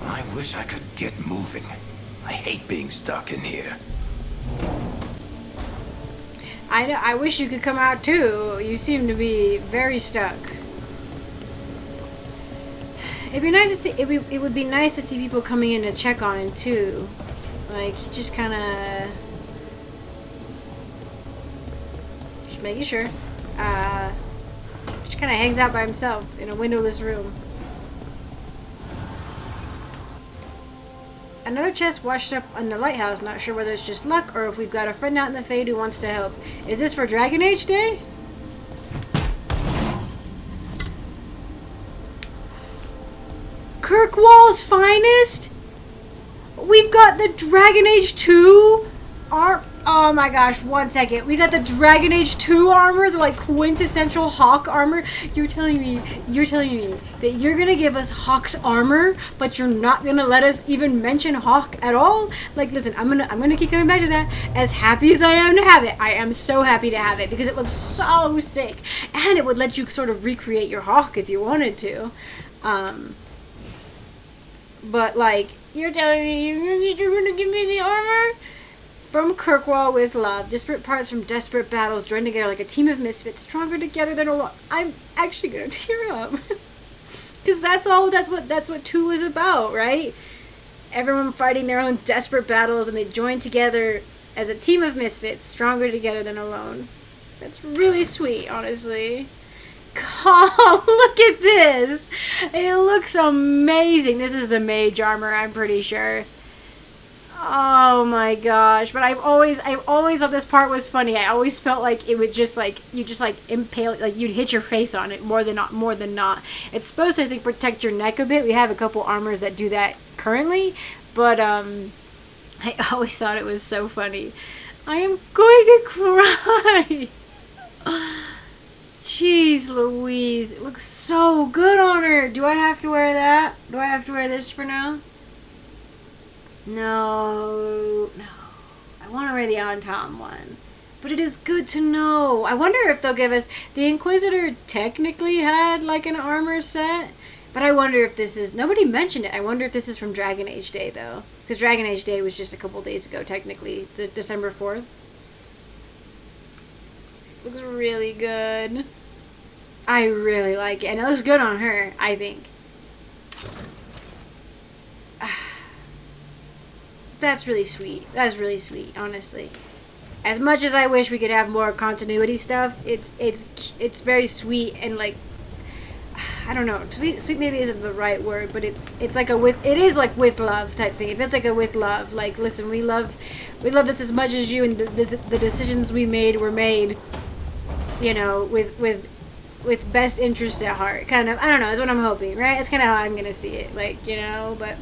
I wish I could get moving. I hate being stuck in here. I wish you could come out too. You seem to be very stuck. It'd be nice to see. It would be nice to see people coming in to check on him too. Like just kind of, just making sure. Just kind of hangs out by himself in a windowless room. Another chest washed up on the lighthouse. Not sure whether it's just luck or if we've got a friend out in the Fade who wants to help. Is this for Dragon Age Day? Kirkwall's finest? We've got the Dragon Age 2 art. Oh Oh my gosh, 1 second. We got the Dragon Age 2 armor, the like quintessential Hawk armor. You're telling me that you're gonna give us Hawk's armor, but you're not gonna let us even mention Hawk at all? Like, listen, I'm gonna keep coming back to that. As happy as I am to have it, I am so happy to have it because it looks so sick. And it would let you sort of recreate your Hawk if you wanted to. But like, you're telling me you're gonna give me the armor? From Kirkwall with love, disparate parts from desperate battles joined together like a team of misfits, stronger together than alone. I'm actually gonna tear up, because that's what 2 is about, right? Everyone fighting their own desperate battles, and they join together as a team of misfits, stronger together than alone. That's really sweet, honestly. God, look at this! It looks amazing. This is the mage armor, I'm pretty sure. Oh my gosh, but I've always thought this part was funny. I always felt like it would just like, you just like impale, like you'd hit your face on it more than not. It's supposed to, I think, protect your neck a bit. We have a couple armors that do that currently, but I always thought it was so funny. I am going to cry. Jeez Louise, it looks so good on her. Do I have to wear that? Do I have to wear this for now? No. I want to wear the Antom one. But it is good to know. I wonder if they'll give us... The Inquisitor technically had like an armor set. But I wonder if this is... Nobody mentioned it. I wonder if this is from Dragon Age Day, though. Because Dragon Age Day was just a couple days ago, technically. The December 4th. Looks really good. I really like it. And it looks good on her, I think. That's really sweet. That's really sweet, honestly. As much as I wish we could have more continuity stuff, it's very sweet and like, I don't know, sweet maybe isn't the right word, but it's like it is like with love type thing. It feels like a with love. Like, listen, we love this as much as you, and the decisions we made were made, you know, with best interests at heart. Kind of, I don't know, is what I'm hoping, right? It's kind of how I'm gonna see it, like, you know, but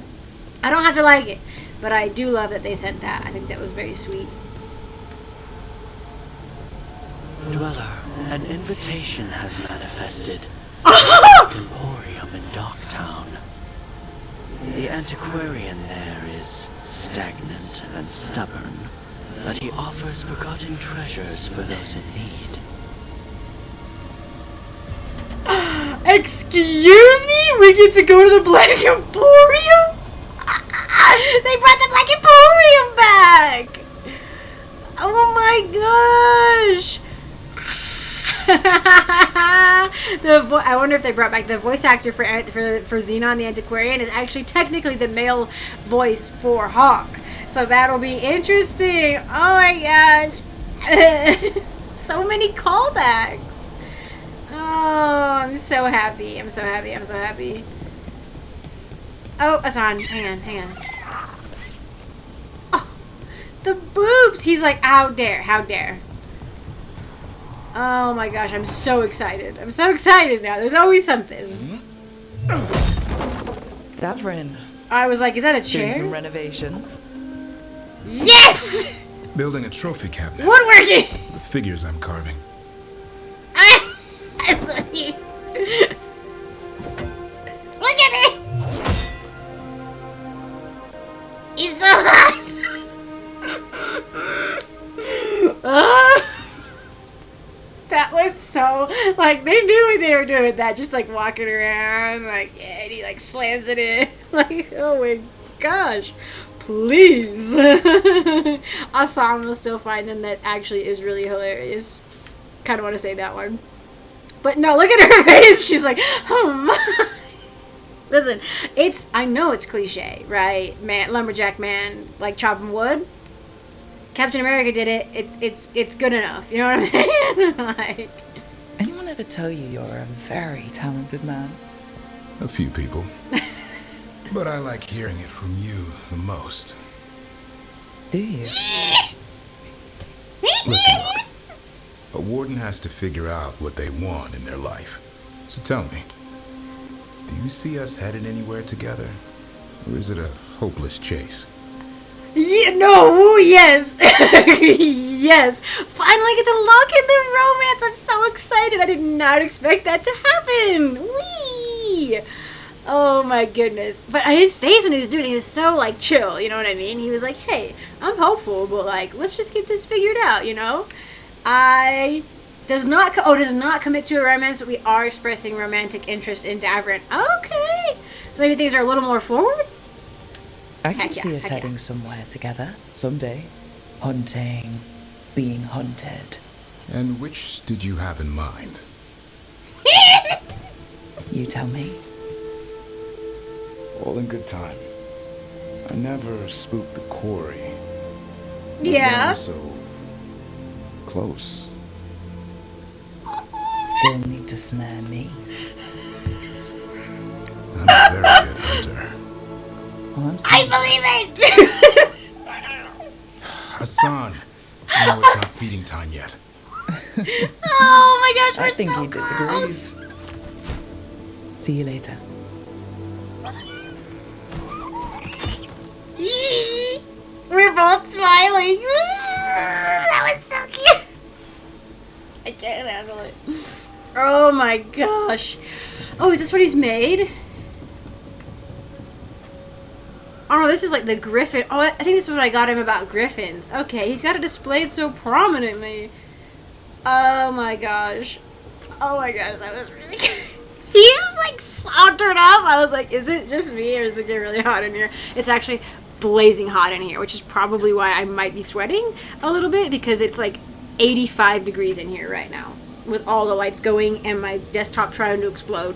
I don't have to like it. But I do love that they sent that. I think that was very sweet. Dweller, an invitation has manifested. Emporium in Docktown. The antiquarian there is stagnant and stubborn, but he offers forgotten treasures for those in need. Excuse me? We get to go to the Black Emporium? They brought the Black Emporium back! Oh my gosh! I wonder if they brought back the voice actor for Xenon the Antiquarian is actually technically the male voice for Hawk. So that'll be interesting. Oh my gosh. So many callbacks. Oh, I'm so happy. I'm so happy. I'm so happy. Oh, Asan, hang on. Oh, the boobs! He's like, how dare. Oh my gosh, I'm so excited. I'm so excited now. There's always something. Davrin. I was like, is that a chair? Doing some renovations. Yes! Building a trophy cabinet. Woodworking! The figures I'm carving. I'm funny. Look at me! He's so hot! That was so, like, they knew what they were doing with that, just like walking around, like, yeah, and he like slams it in, like, oh my gosh, please. Asan will still find them. That actually is really hilarious. Kind of want to say that one, but no, look at her face. She's like, oh my. Listen, I know it's cliche, right? Man, lumberjack man, like chopping wood. Captain America did it. It's good enough. You know what I'm saying? Like, anyone ever tell you you're a very talented man? A few people. But I like hearing it from you the most. Do you? Listen, look. A warden has to figure out what they want in their life. So tell me, do you see us headed anywhere together? Or is it a hopeless chase? Yeah, know. Ooh, yes. Yes. Finally get to lock in the romance. I'm so excited. I did not expect that to happen. Whee! Oh my goodness. But his face when he was doing it, he was so like chill, you know what I mean? He was like, hey, I'm hopeful, but like, let's just get this figured out, you know? Does not commit to a romance, but we are expressing romantic interest in Davrin. Okay. So maybe things are a little more forward? I can see us heading somewhere together someday. Hunting, being hunted. And which did you have in mind? You tell me. All in good time. I never spooked the quarry. Yeah. So close. Still need to snare me. I'm a very good hunter. Oh, I believe it! Hassan, you know it's not feeding time yet. Oh my gosh, we're I think so he disagrees. See you later. We're both smiling. That was so cute. I can't handle it. Oh my gosh. Oh, is this what he's made? Oh no, this is like the griffin. Oh, I think this is what I got him about griffins. Okay, he's got it displayed so prominently. Oh my gosh. Oh my gosh, that was really good. He just like sauntered up. I was like, is it just me or is it getting really hot in here? It's actually blazing hot in here, which is probably why I might be sweating a little bit, because it's like 85 degrees in here right now with all the lights going and my desktop trying to explode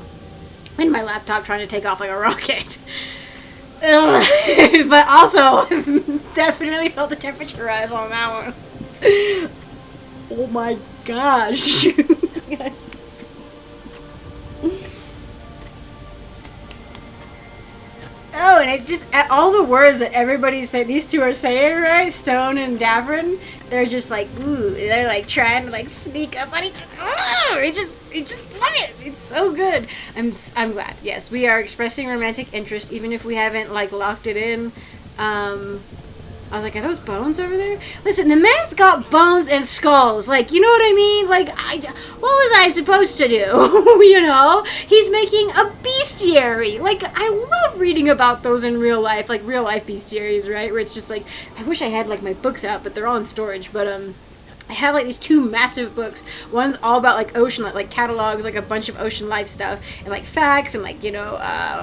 and my laptop trying to take off like a rocket. But also definitely felt the temperature rise on that one. Oh my gosh. Oh, and it just, all the words that everybody's saying, these two are saying, right? Stone and Davrin, they're just like, ooh, they're like trying to like sneak up on each other. Oh, it just love it. It's so good. I'm glad. Yes, we are expressing romantic interest, even if we haven't like locked it in. I was like, are those bones over there? Listen, the man's got bones and skulls. Like, you know what I mean? Like, what was I supposed to do? You know? He's making a bestiary. Like, I love reading about those in real life. Like, real life bestiaries, right? Where it's just like, I wish I had, like, my books out, but they're all in storage. But, I have like these two massive books. One's all about like ocean, like catalogs, like a bunch of ocean life stuff, and like facts, and like, you know,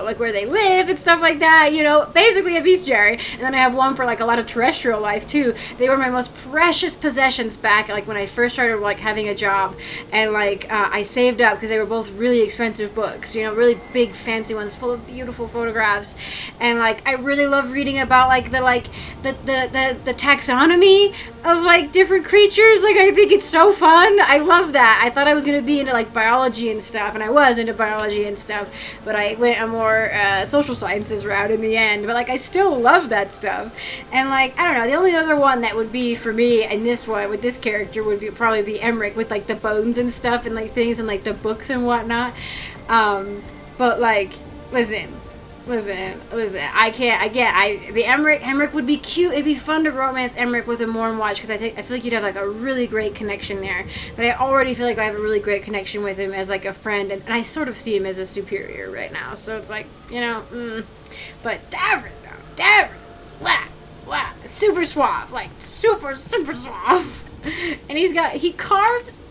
like where they live and stuff like that, you know, basically a bestiary. And then I have one for like a lot of terrestrial life too. They were my most precious possessions back like when I first started like having a job, and like I saved up because they were both really expensive books, you know, really big fancy ones full of beautiful photographs. And like I really love reading about like the taxonomy of like different creatures. Like, I think it's so fun. I love that. I thought I was going to be into like biology and stuff, and I was into biology and stuff, but I went a more social sciences route in the end. But like, I still love that stuff. And like, I don't know, the only other one that would be for me in this one with this character would probably be Emmrich, with like the bones and stuff and like things and like the books and whatnot. But like, listen, the Emmrich would be cute. It'd be fun to romance Emmrich with a Morn Watch, because I feel like you'd have like a really great connection there. But I already feel like I have a really great connection with him as like a friend, and I sort of see him as a superior right now. So it's like, you know, But Davrin, wow, super suave, like super suave. And he carves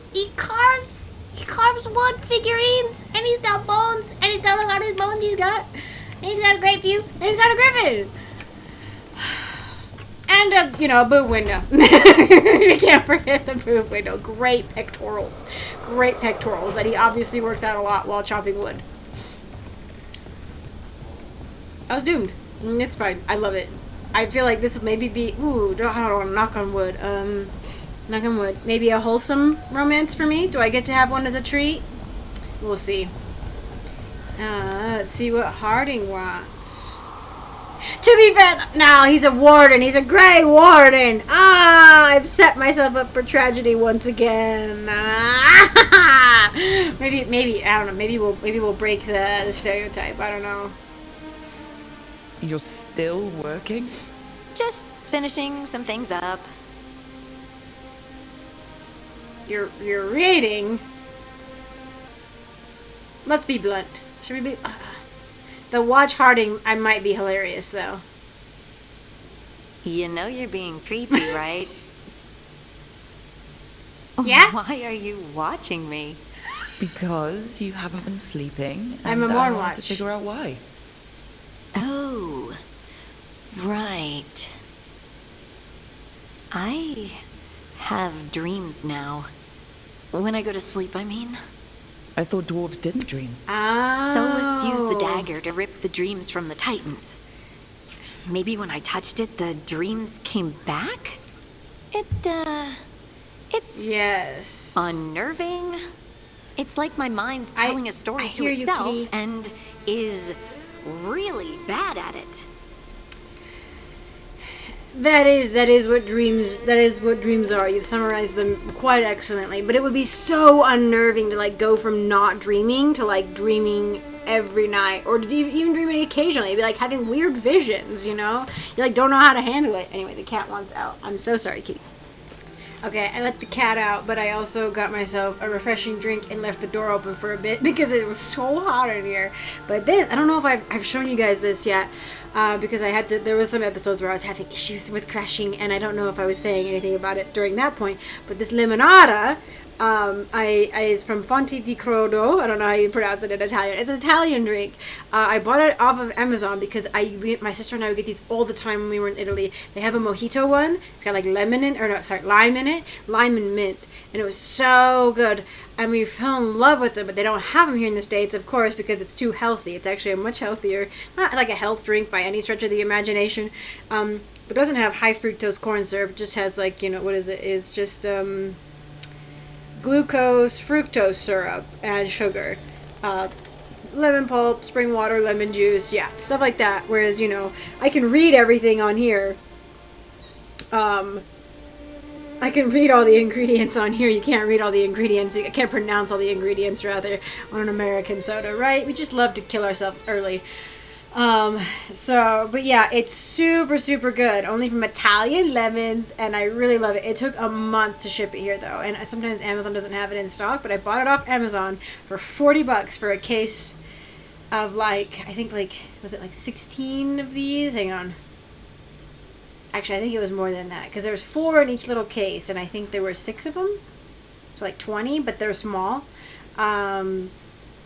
wood figurines, and he's got bones, and he's got look how many bones he's got. And he's got a great view, and he's got a griffin. And a boob window. You can't forget the boob window. Great pectorals that he obviously works out a lot while chopping wood. I was doomed. It's fine. I love it. I feel like this would maybe be, I don't want to knock on wood. Knock on wood. Maybe a wholesome romance for me? Do I get to have one as a treat? We'll see. Let's see what Harding wants. To be fair, no, he's a warden. He's a Grey Warden. I've set myself up for tragedy once again. Maybe I don't know. Maybe we'll break the stereotype. I don't know. You're still working? Just finishing some things up. You're reading? Let's be blunt. Should we be... the watch harding, I might be hilarious, though. You know you're being creepy, right? Yeah? Why are you watching me? Because you haven't been sleeping. I'm a and I morn wanted watch. to figure out why. Oh, right. I have dreams now. When I go to sleep, I mean. I thought dwarves didn't dream. Solus used the dagger to rip the dreams from the Titans. Maybe when I touched it, the dreams came back? It's... Yes. unnerving. It's like my mind's telling a story to itself and is really bad at it. That is what dreams are. You've summarized them quite excellently. But it would be so unnerving to like go from not dreaming to like dreaming every night, or to even dreaming occasionally. It'd be like having weird visions, you know? You like don't know how to handle it. Anyway, the cat wants out. I'm so sorry, kitty. Okay, I let the cat out, but I also got myself a refreshing drink and left the door open for a bit because it was so hot in here. But this, I don't know if I've shown you guys this yet, because there was some episodes where I was having issues with crashing, and I don't know if I was saying anything about it during that point. But this limonada, is from Fonte di Crodo. I don't know how you pronounce it in Italian. It's an Italian drink. I bought it off of Amazon because my sister and I would get these all the time when we were in Italy. They have a mojito one. It's got like lime in it, lime and mint, and it was so good. And we fell in love with them, but they don't have them here in the States, of course, because it's too healthy. It's actually a much healthier, not like a health drink by any stretch of the imagination. But it doesn't have high fructose corn syrup. It just has like, you know, what is it? It's just glucose, fructose syrup, and sugar. Lemon pulp, spring water, lemon juice, yeah, stuff like that. Whereas, you know, I can read everything on here. I can read all the ingredients on here. You can't read all the ingredients. I can't pronounce all the ingredients, rather, on an American soda, right? We just love to kill ourselves early. But yeah, it's super, super good. Only from Italian lemons, and I really love it. It took a month to ship it here, though, and sometimes Amazon doesn't have it in stock, but I bought it off Amazon for $40 for a case of, like, I think, like, was it like 16 of these? Hang on. Actually, I think it was more than that, because there was 4 in each little case, and I think there were 6 of them. So like 20, but they're small. But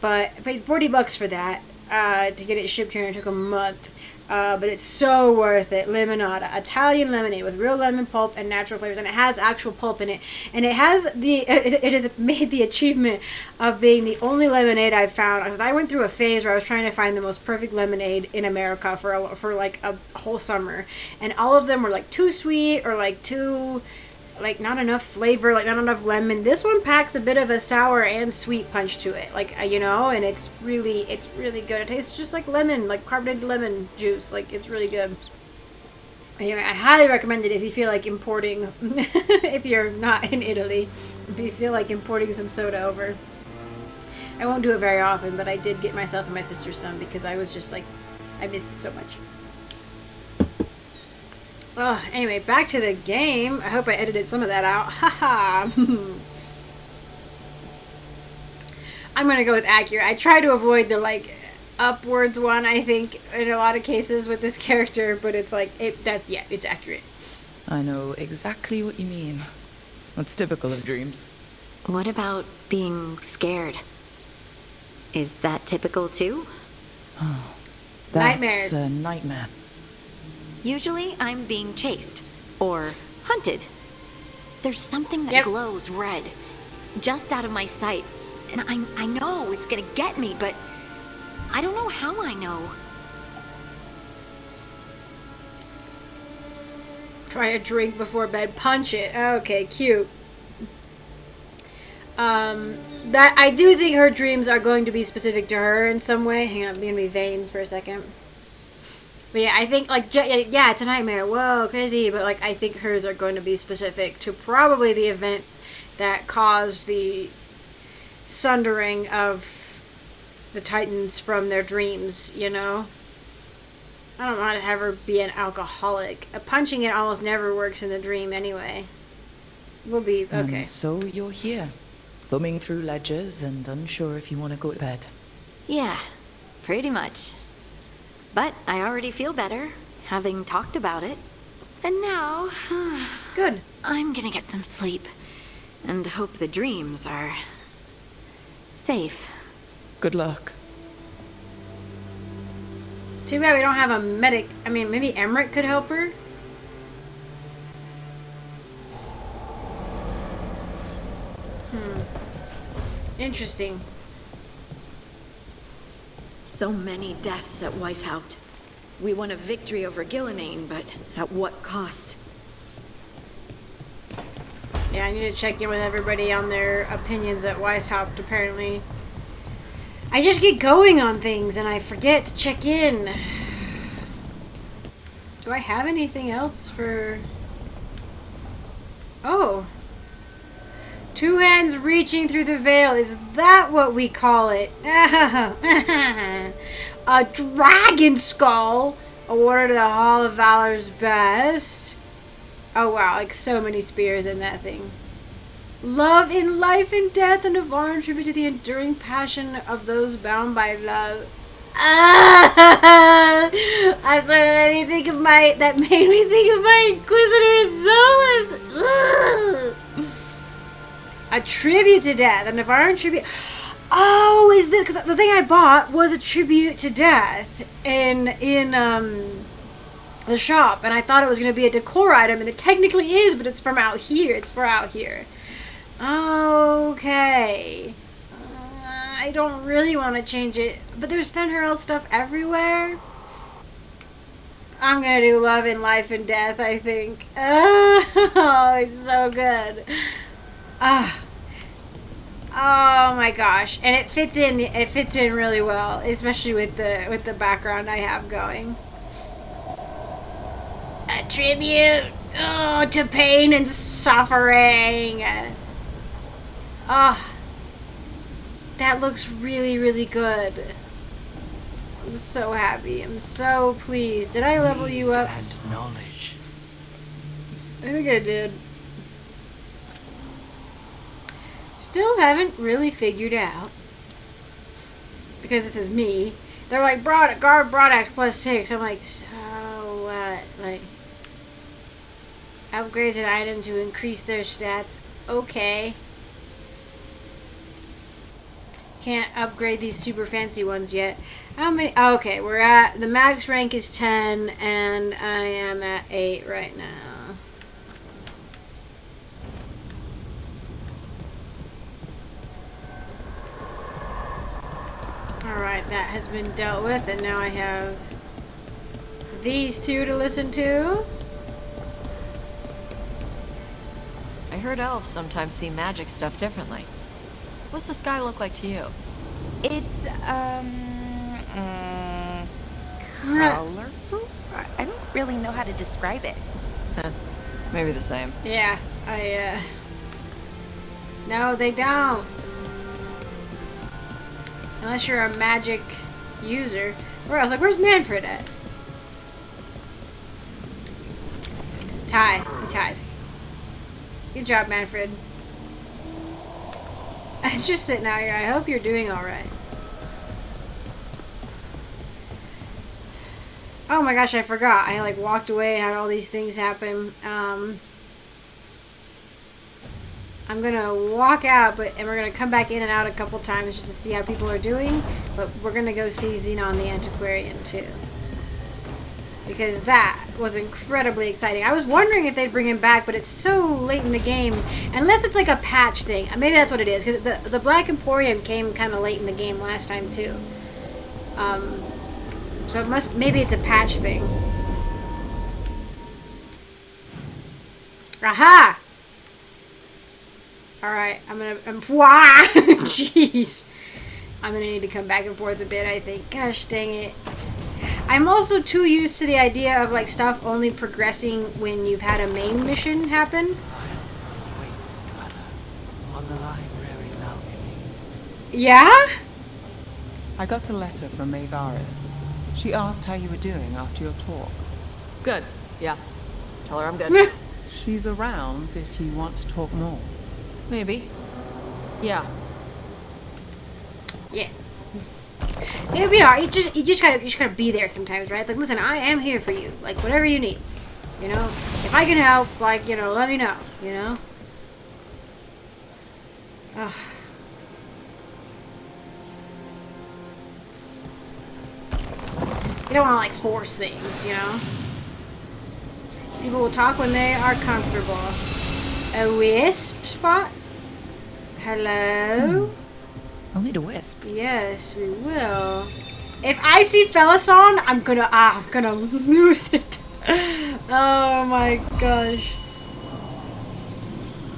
I paid $40 for that. To get it shipped here, and it took a month. But it's so worth it. Limonada, Italian lemonade with real lemon pulp and natural flavors, and it has actual pulp in it. And it has it has made the achievement of being the only lemonade I've found. Because I went through a phase where I was trying to find the most perfect lemonade in America for like a whole summer, and all of them were like too sweet or like too. Like not enough flavor, like not enough lemon. This one packs a bit of a sour and sweet punch to it, like you know, and it's really good. It tastes just like lemon, like carbonated lemon juice. Like it's really good. Anyway, I highly recommend it if you feel like importing. If you're not in Italy, if you feel like importing some soda over. I won't do it very often, but I did get myself and my sister some because I was just like, I missed it so much. Oh, anyway, back to the game. I hope I edited some of that out. Haha. I'm gonna go with accurate. I try to avoid the like upwards one, I think, in a lot of cases with this character, but it's like it's accurate. I know exactly what you mean. That's typical of dreams. What about being scared? Is that typical too? Oh, Nightmares. That's a nightmare. Usually I'm being chased or hunted. There's something that glows red just out of my sight, and I know it's gonna get me, but I don't know how I know. Try a drink before bed. Punch it. Okay, cute. That I do think her dreams are going to be specific to her in some way. Hang on, I'm gonna be vain for a second. But yeah, I think, like, yeah, it's a nightmare. Whoa, crazy. But, like, I think hers are going to be specific to probably the event that caused the sundering of the Titans from their dreams, you know? I don't want to ever be an alcoholic. Punching it almost never works in the dream anyway. We'll be okay. And so you're here, thumbing through ledgers and unsure if you want to go to bed. Yeah, pretty much. But I already feel better, having talked about it. And now... Good. I'm gonna get some sleep. And hope the dreams are... safe. Good luck. Too bad we don't have a medic. I mean, maybe Emmrich could help her? Interesting. So many deaths at Weishaupt. We won a victory over Gillenane, but at what cost? Yeah, I need to check in with everybody on their opinions at Weishaupt, apparently. I just get going on things and I forget to check in. Do I have anything else for... Oh. 2 hands reaching through the veil. Is that what we call it? A dragon skull awarded to the Hall of Valor's best. Oh wow, like so many spears in that thing. Love in life and death, and Davrin tribute to the enduring passion of those bound by love. I swear that made me think of my Inquisitor Solus. A tribute to death, a Davrin tribute. Oh, is this because the thing I bought was a tribute to death in the shop, and I thought it was going to be a decor item, and it technically is, but it's from out here. It's for out here. Okay. I don't really want to change it, but there's Fenrirel stuff everywhere. I'm going to do love in life and death, I think. Oh, it's so good. Oh my gosh. And it fits in really well, especially with the background I have going. A tribute to pain and suffering. That looks really, really good. I'm so happy. I'm so pleased. Did I level you up? And knowledge. I think I did. Still haven't really figured out, because this is me. They're like guard broadaxe +6. I'm like, so what? Like, upgrades an item to increase their stats. Okay. Can't upgrade these super fancy ones yet. How many? Oh, okay, we're at the max rank is 10, and I am at 8 right now. Alright, that has been dealt with, and now I have these two to listen to. I heard elves sometimes see magic stuff differently. What's the sky look like to you? It's, colorful? I don't really know how to describe it. Maybe the same. Yeah, no, they don't. Unless you're a magic user. Or I was like, where's Manfred at? We tied. Good job, Manfred. I was just sitting out here. I hope you're doing alright. Oh my gosh, I forgot. I like walked away and had all these things happen. I'm gonna walk out, and we're gonna come back in and out a couple times just to see how people are doing. But we're gonna go see Xenon the Antiquarian too, because that was incredibly exciting. I was wondering if they'd bring him back, but it's so late in the game, unless it's like a patch thing. Maybe that's what it is, because the Black Emporium came kind of late in the game last time too. So maybe it's a patch thing. Aha! Alright, jeez. I'm gonna need to come back and forth a bit, I think. Gosh dang it. I'm also too used to the idea of like stuff only progressing when you've had a main mission happen. On the library balcony. Yeah? I got a letter from Maevaris. She asked how you were doing after your talk. Good. Yeah. Tell her I'm good. She's around if you want to talk more. Maybe. Yeah. Yeah. Here we are. You just gotta be there sometimes, right? It's like, listen, I am here for you. Like, whatever you need. You know? If I can help, like, you know, let me know. You know? Ugh. You don't want to, like, force things, you know? People will talk when they are comfortable. A wisp spot? Hello? I'll need a wisp. Yes, we will. If I see Felason, I'm gonna lose it. Oh my gosh.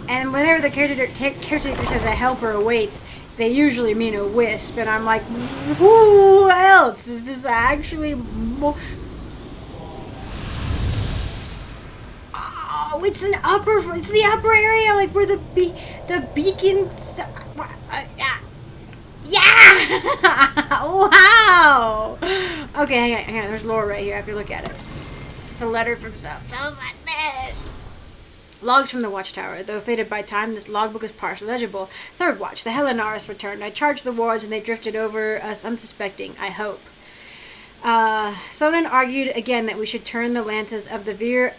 And whenever the caretaker says a helper awaits, they usually mean a wisp, and I'm like, who else? Is this actually more? Oh, it's the upper area, like where the beacon. Yeah! Wow! Okay, hang on. There's lore right here. I have to look at it. It's a letter from Selzadnet. Logs from the watchtower. Though faded by time, this logbook is partially legible. Third watch. The Helenaris returned. I charged the wards and they drifted over us unsuspecting, I hope. Sonnen argued again that we should turn the lances of the Vir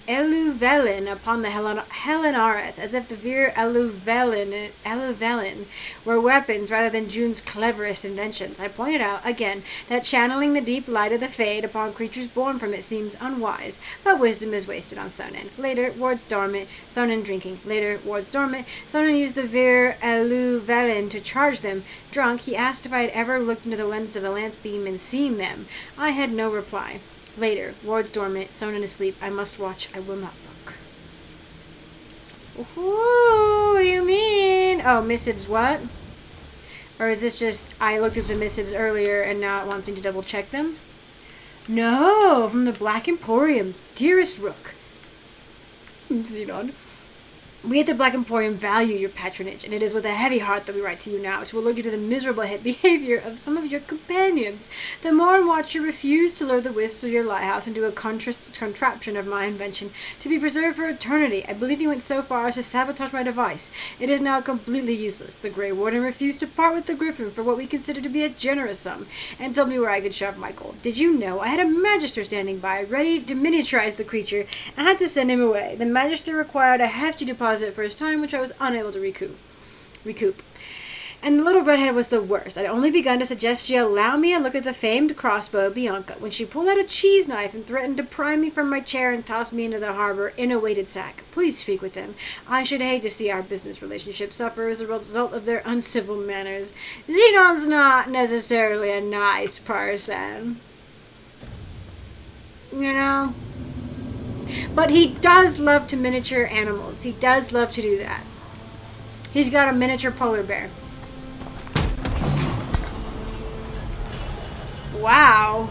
Eluvelin upon the Helenaris, as if the Vir Eluvelin were weapons rather than June's cleverest inventions. I pointed out, again, that channeling the deep light of the Fade upon creatures born from it seems unwise, but wisdom is wasted on Sonnen. Later, wards dormant, Sonnen drinking. Later, wards dormant, Sonnen used the Vir Eluvelin to charge them. Drunk, he asked if I had ever looked into the lens of the lance beam and seen them. I had no reply. Later, wards dormant, Sonnen asleep. I must watch. I will not look. Ooh, what do you mean? Oh, missives what? Or is this just, I looked at the missives earlier and now it wants me to double check them? No, from the Black Emporium. Dearest Rook. Xenon. We at the Black Emporium value your patronage, and it is with a heavy heart that we write to you now to alert you to the miserable behavior of some of your companions. The Morn Watcher refused to lure the wisps of your lighthouse into a contraption of my invention to be preserved for eternity. I believe he went so far as to sabotage my device. It is now completely useless. The Grey Warden refused to part with the Griffin for what we consider to be a generous sum, and told me where I could shove my gold. Did you know I had a Magister standing by, ready to miniaturize the creature, and had to send him away? The Magister required a hefty deposit for his time, which I was unable to recoup. And the little redhead was the worst. I'd only begun to suggest she allow me a look at the famed crossbow, Bianca, when she pulled out a cheese knife and threatened to pry me from my chair and toss me into the harbor in a weighted sack. Please speak with them. I should hate to see our business relationship suffer as a result of their uncivil manners. Xenon's not necessarily a nice person. You know? But he does love to miniature animals. He does love to do that. He's got a miniature polar bear. Wow.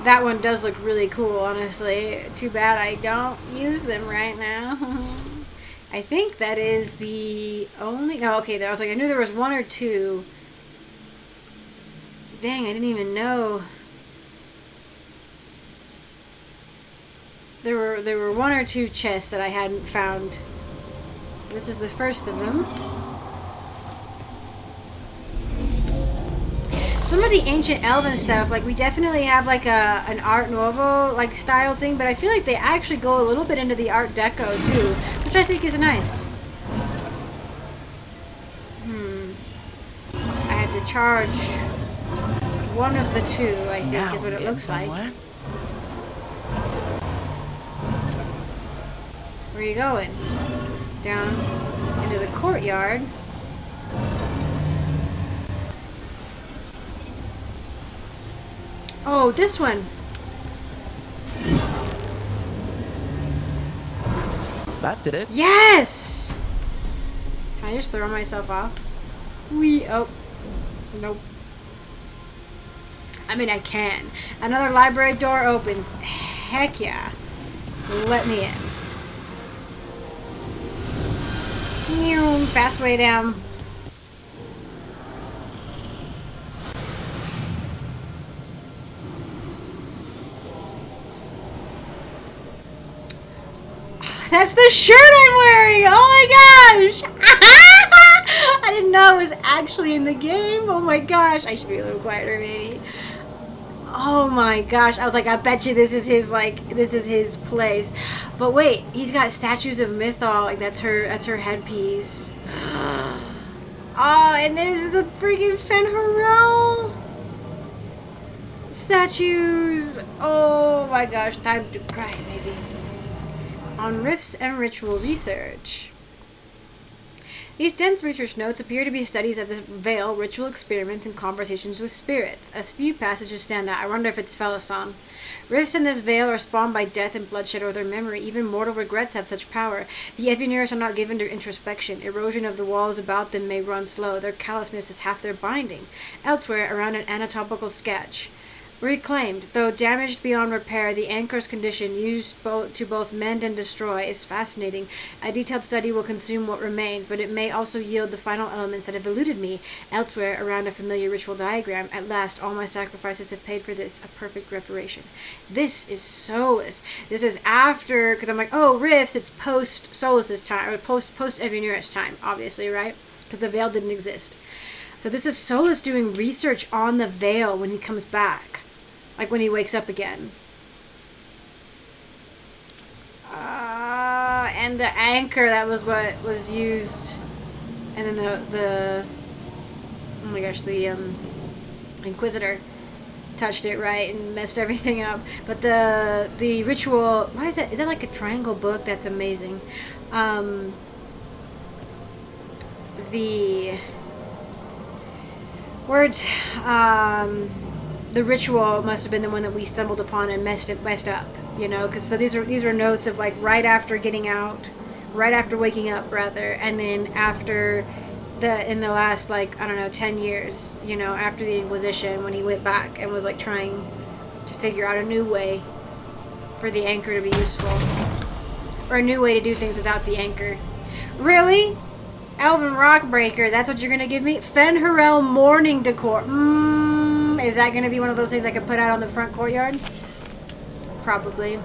That one does look really cool, honestly. Too bad I don't use them right now. I think that is the only... No, okay, I was like, I knew there was one or two. Dang, I didn't even know... There were one or two chests that I hadn't found. So this is the first of them. Some of the ancient elven stuff, like we definitely have like an Art Nouveau like style thing, but I feel like they actually go a little bit into the Art Deco too, which I think is nice. I had to charge one of the two, I think is what it looks like. Where are you going? Down into the courtyard. Oh, this one. That did it. Yes! Can I just throw myself off? Oh. Nope. I mean, I can. Another library door opens. Heck yeah. Let me in. Fast way down. That's the shirt I'm wearing! Oh my gosh! I didn't know it was actually in the game. Oh my gosh. I should be a little quieter, maybe. Oh my gosh. I was like, I bet you this is his, like, this is his place. But wait, he's got statues of Mythal. Like, that's her headpiece. Oh, and there's the freaking Fen'Harel statues. Oh my gosh, time to cry, maybe. On Rifts and Ritual Research. These dense research notes appear to be studies of the Veil, ritual experiments, and conversations with spirits. As few passages stand out. I wonder if it's Felasan. Rifts in this Veil are spawned by death and bloodshed or their memory. Even mortal regrets have such power. The Evineers are not given to introspection. Erosion of the walls about them may run slow. Their callousness is half their binding. Elsewhere, around an anatomical sketch. Reclaimed. Though damaged beyond repair, the anchor's condition, used to both mend and destroy, is fascinating. A detailed study will consume what remains, but it may also yield the final elements that have eluded me. Elsewhere, around a familiar ritual diagram, at last, all my sacrifices have paid for this, a perfect reparation. This is Solus. This is after, because I'm like, oh, Rifts, it's post-Solus's time, or post-Evineer's time, obviously, right? Because the Veil didn't exist. So this is Solus doing research on the Veil when he comes back. Like when he wakes up again. And the anchor, that was what was used. And then the oh my gosh, the Inquisitor touched it, right, and messed everything up. But the ritual, why is that? Is that like a triangle book? That's amazing. The words, the ritual must have been the one that we stumbled upon and messed up, you know, because so these are notes of like right after getting out, right after waking up rather, and then after in the last, like, I don't know, 10 years, you know, after the Inquisition, when he went back and was like trying to figure out a new way for the anchor to be useful, or a new way to do things without the anchor. Really? Elven Rockbreaker, that's what you're gonna give me? Fen'Harel Morning Decor. Is that gonna be one of those things I can put out on the front courtyard? Probably.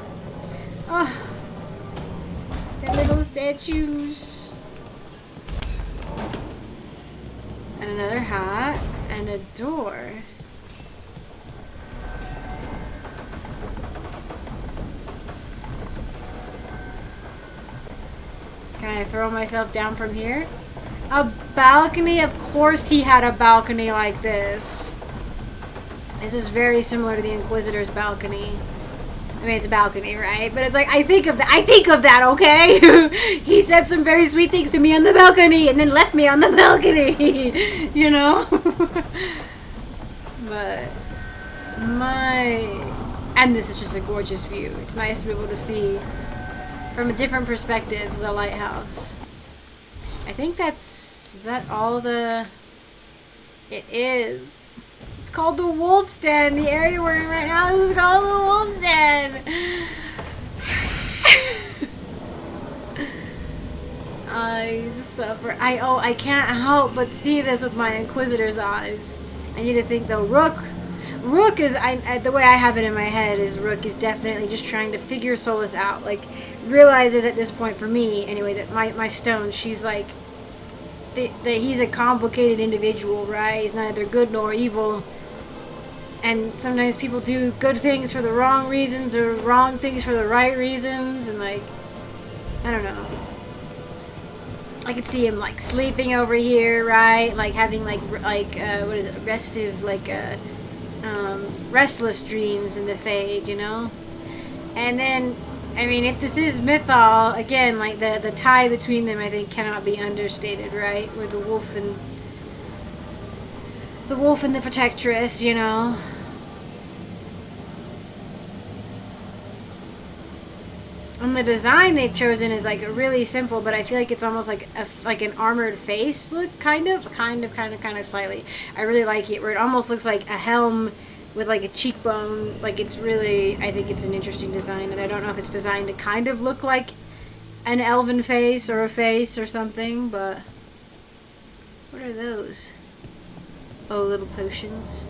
Oh, the little statues. And another hat and a door. Can I throw myself down from here? A balcony? Of course he had a balcony like this. This is very similar to the Inquisitor's balcony. I mean, it's a balcony, right? But it's like, I think of that, okay? He said some very sweet things to me on the balcony and then left me on the balcony, you know? But, and this is just a gorgeous view. It's nice to be able to see from a different perspective the lighthouse. I think is that all the, it is. It's called the Wolf's Den. The area we're in right now is called the Wolf's Den. I suffer. I can't help but see this with my Inquisitor's eyes. I need to think though. Rook is, the way I have it in my head is Rook is definitely just trying to figure Solus out. Like, realizes at this point, for me anyway, that my stone, she's like, that he's a complicated individual, right? He's neither good nor evil. And sometimes people do good things for the wrong reasons or wrong things for the right reasons. And like, I don't know. I could see him like sleeping over here, right? Like having like what is it? Restless dreams in the Fade, you know? And then, I mean, if this is Mythal, again, like the tie between them, I think, cannot be understated, right? Where the wolf and the protectress, you know? And the design they've chosen is like really simple, but I feel like it's almost like an armored face look, kind of slightly. I really like it, where it almost looks like a helm with like a cheekbone. Like, it's really, I think it's an interesting design, and I don't know if it's designed to kind of look like an elven face or a face or something, but what are those? Oh, little potions.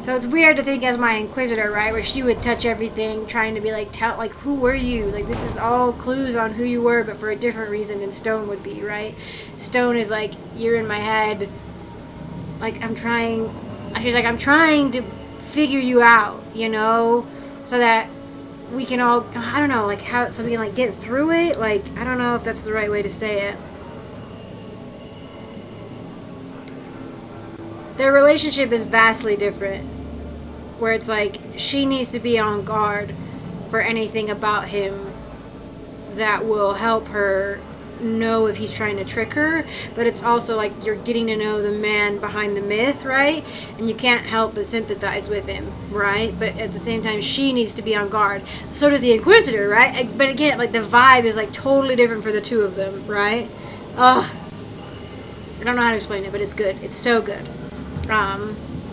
So it's weird to think as my Inquisitor, right, where she would touch everything, trying to be like, who were you? Like, this is all clues on who you were, but for a different reason than Stone would be, right? Stone is like, you're in my head. Like, she's like, I'm trying to figure you out, you know, so that we can all, I don't know, like, so we can, like, get through it. Like, I don't know if that's the right way to say it. Their relationship is vastly different, where it's like she needs to be on guard for anything about him that will help her know if he's trying to trick her, but it's also like you're getting to know the man behind the myth, right? And you can't help but sympathize with him, right? But at the same time, she needs to be on guard. So does the Inquisitor, right? But again, like, the vibe is like totally different for the two of them, right? Ugh. I don't know how to explain it, but it's good. It's so good.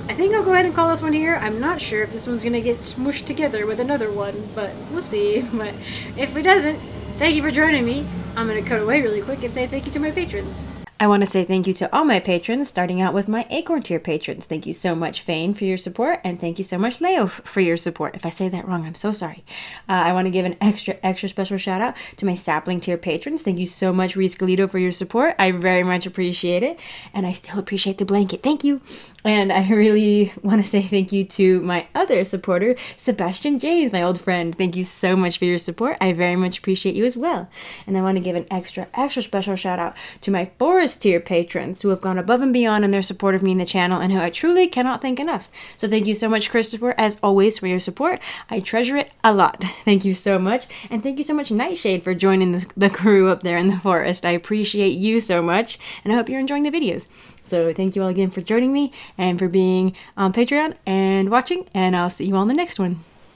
I think I'll go ahead and call this one here. I'm not sure if this one's gonna get smooshed together with another one, but we'll see. But if it doesn't, thank you for joining me. I'm gonna cut away really quick and say thank you to my patrons. I want to say thank you to all my patrons, starting out with my Acorn tier patrons. Thank you so much, Fane, for your support, and thank you so much, Leo, for your support. If I say that wrong, I'm so sorry. I want to give an extra special shout out to my Sapling tier patrons. Thank you so much, Reese Galito, for your support. I very much appreciate it, and I still appreciate the blanket. Thank you. And I really want to say thank you to my other supporter, Sebastian James, my old friend. Thank you so much for your support. I very much appreciate you as well. And I want to give an extra special shout out to my Forest tier patrons who have gone above and beyond in their support of me in the channel and who I truly cannot thank enough. So thank you so much, Christopher, as always, for your support. I treasure it a lot. Thank you so much. And thank you so much, Nightshade, for joining the crew up there in the forest. I appreciate you so much, and I hope you're enjoying the videos. So thank you all again for joining me and for being on Patreon and watching, and I'll see you all in the next one.